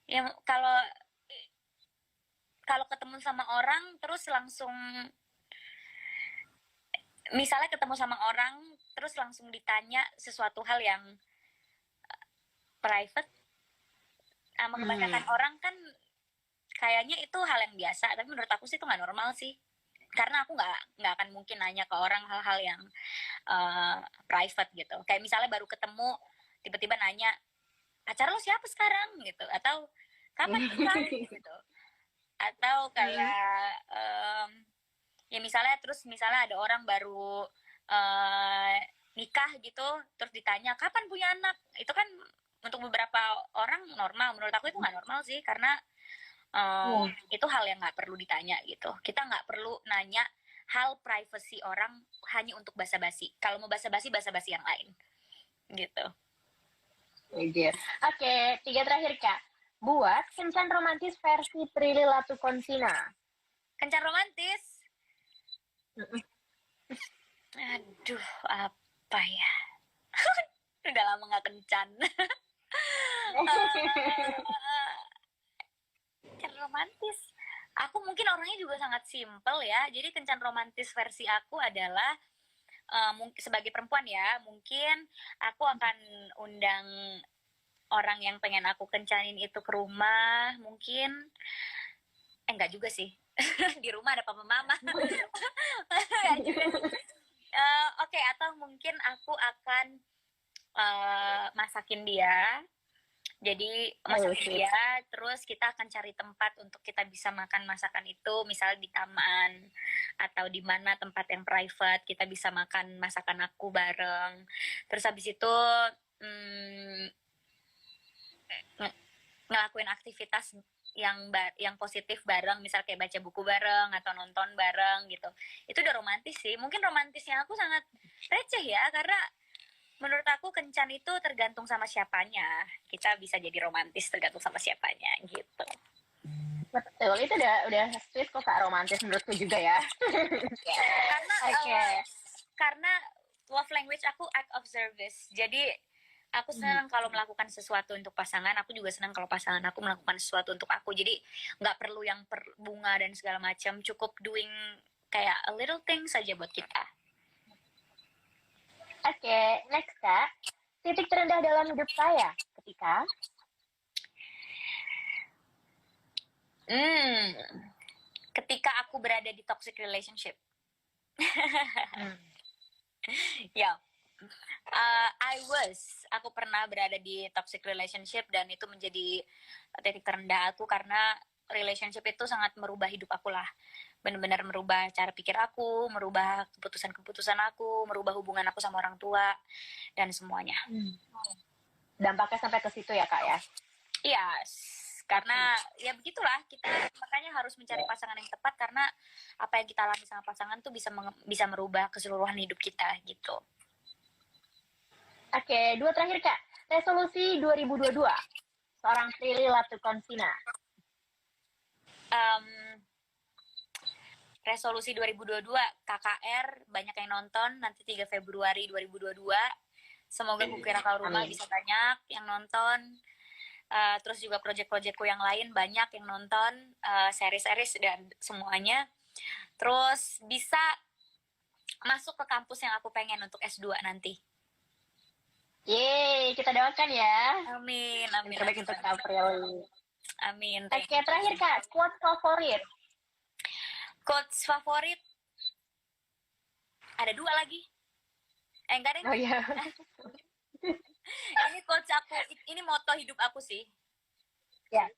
Yang kalau ketemu sama orang, terus langsung, misalnya ketemu sama orang, terus langsung ditanya sesuatu hal yang private, sama kebanyakan orang kan kayaknya itu hal yang biasa, tapi menurut aku sih itu nggak normal sih, karena aku nggak akan mungkin nanya ke orang hal-hal yang private gitu. Kayak misalnya baru ketemu tiba-tiba nanya pacar lo siapa sekarang gitu, atau kapan nikah gitu, atau kayak ya misalnya ada orang baru nikah gitu, terus ditanya kapan punya anak, itu kan untuk beberapa orang normal. Menurut aku itu nggak normal sih, karena itu hal yang nggak perlu ditanya gitu. Kita nggak perlu nanya hal privasi orang hanya untuk basa-basi. Kalau mau basa-basi yang lain gitu. Oke, 3 terakhir Kak. Buat kencan romantis versi Prilly Latukonsina. Kencan romantis? Aduh, apa ya? Udah lama nggak kencan. Kencan romantis, aku mungkin orangnya juga sangat simpel ya. Jadi kencan romantis versi aku adalah sebagai perempuan ya, mungkin aku akan undang orang yang pengen aku kencanin itu ke rumah. Mungkin enggak juga sih. Di rumah ada papa mama. Oke, atau mungkin aku akan masakin dia. Jadi masakin dia, terus kita akan cari tempat untuk kita bisa makan masakan itu, misalnya di taman atau di mana tempat yang private, kita bisa makan masakan aku bareng. Terus habis itu ngelakuin aktivitas yang positif bareng, misal kayak baca buku bareng atau nonton bareng gitu. Itu udah romantis sih. Mungkin romantisnya aku sangat receh ya, karena menurut aku kencan itu tergantung sama siapanya. Kita bisa jadi romantis tergantung sama siapanya gitu. Betul, itu udah sweet kok Kak, romantis menurutku juga ya. Karena karena love language aku act of service. Jadi Aku senang kalau melakukan sesuatu untuk pasangan, aku juga senang kalau pasangan aku melakukan sesuatu untuk aku. Jadi nggak perlu yang bunga dan segala macam, cukup doing kayak a little thing saja buat kita. Oke, next Kak. Titik terendah dalam hidup saya ketika ketika aku berada di toxic relationship. Ya. Aku pernah berada di toxic relationship dan itu menjadi titik terendah aku karena relationship itu sangat merubah hidup aku lah. Benar-benar merubah cara pikir aku, merubah keputusan-keputusan aku, merubah hubungan aku sama orang tua dan semuanya. Dampaknya sampai ke situ ya Kak ya? Iya, karena ya begitulah, kita makanya harus mencari pasangan yang tepat karena apa yang kita alami sama pasangan tuh bisa merubah keseluruhan hidup kita gitu. Oke, 2 terakhir Kak. Resolusi 2022. Seorang Prilly Latukonsina. Resolusi 2022 KKR banyak yang nonton nanti 3 Februari 2022. Semoga Kukira Kau Rumah bisa banyak yang nonton. Terus juga proyek-proyekku yang lain banyak yang nonton, series-series dan semuanya. Terus bisa masuk ke kampus yang aku pengen untuk S2 nanti. Yeay, kita doakan ya. Amin, amin. Terbaik untuk Kak Prilly. Amin. Oke, terakhir Kak, quote favorit. Quotes favorit ada 2 lagi. Enggak deh. Oh iya. Ini quotes aku, ini moto hidup aku sih. Ya.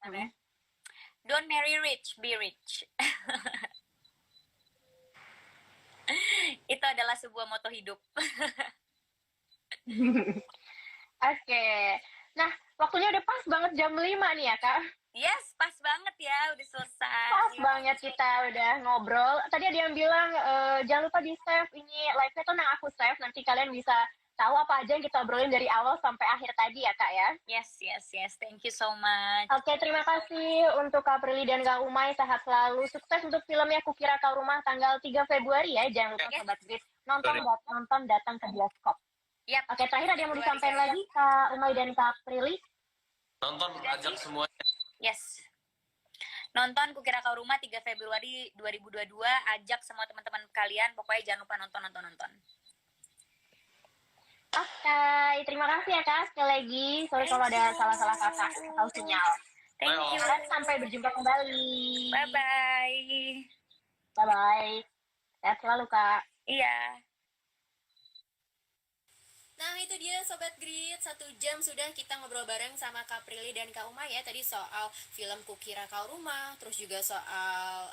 Don't marry rich, be rich. Itu adalah sebuah moto hidup. Oke. Nah, waktunya udah pas banget jam 5 nih ya, Kak. Yes, pas banget ya, udah selesai. Pas banget kita udah ngobrol. Tadi ada yang bilang, jangan lupa di-save ini live-nya tuh aku save. Nanti kalian bisa tahu apa aja yang kita obrolin dari awal sampai akhir tadi ya, Kak ya. Yes. Thank you so much. Oke, terima kasih untuk Kak Prilly dan Kak Umay. Sehat selalu. Sukses untuk filmnya Kukira Kau Rumah tanggal 3 Februari ya. Jangan lupa Sobat Grit nonton datang ke bioskop. Yep. Oke, terakhir ada yang mau disampaikan lagi Kak Umay dan Kak Prilly? Nonton, ajak semuanya. Yes. Nonton Kukira Kau Rumah 3 Februari 2022. Ajak semua teman-teman kalian. Pokoknya jangan lupa nonton. Oke, terima kasih ya Kak sekali lagi. Sorry kalau ada salah-salah kata atau sinyal. Thank you. Dan sampai berjumpa kembali. Bye-bye. Bye-bye. Sehat selalu Kak. Iya. Nah itu dia Sobat Grit, 1 jam sudah kita ngobrol bareng sama Kak Prilly dan Kak Umay ya. Tadi soal film Kukira Kau Rumah, terus juga soal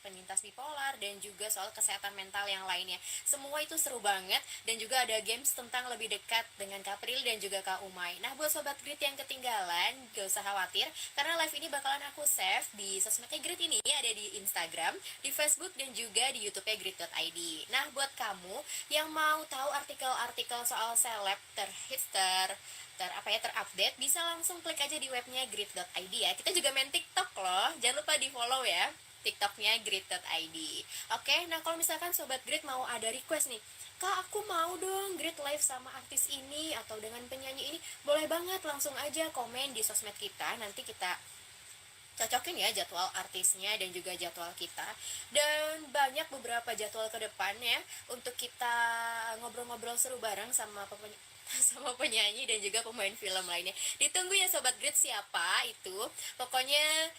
penyintas bipolar, dan juga soal kesehatan mental yang lainnya. Semua itu seru banget, dan juga ada games tentang lebih dekat dengan Kak Prilly dan juga Kak Umay. Nah buat Sobat Grit yang ketinggalan, gak usah khawatir, karena live ini bakalan aku save di sosmednya Grit ini, ada di Instagram, di Facebook, dan juga di YouTube-nya Grit.id. Nah buat kamu yang mau tahu artikel-artikel soal seleb terupdate, bisa langsung klik aja di webnya grit.id ya. Kita juga main TikTok loh, jangan lupa di follow ya TikToknya grit.id. Oke, nah kalau misalkan Sobat Grit mau ada request nih, Kak aku mau dong Grit live sama artis ini atau dengan penyanyi ini, boleh banget langsung aja komen di sosmed kita, nanti kita cocokin ya jadwal artisnya dan juga jadwal kita. Dan banyak beberapa jadwal ke depannya untuk kita ngobrol-ngobrol seru bareng sama penyanyi dan juga pemain film lainnya. Ditunggu ya Sobat Grit siapa itu. Pokoknya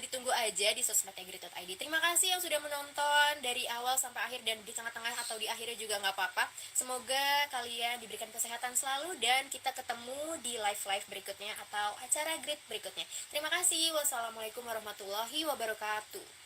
ditunggu aja di sosmednya Grit.id. Terima kasih yang sudah menonton dari awal sampai akhir, dan di tengah-tengah atau di akhirnya juga nggak apa-apa. Semoga kalian diberikan kesehatan selalu, dan kita ketemu di live-live berikutnya atau acara Grit berikutnya. Terima kasih. Wassalamualaikum warahmatullahi wabarakatuh.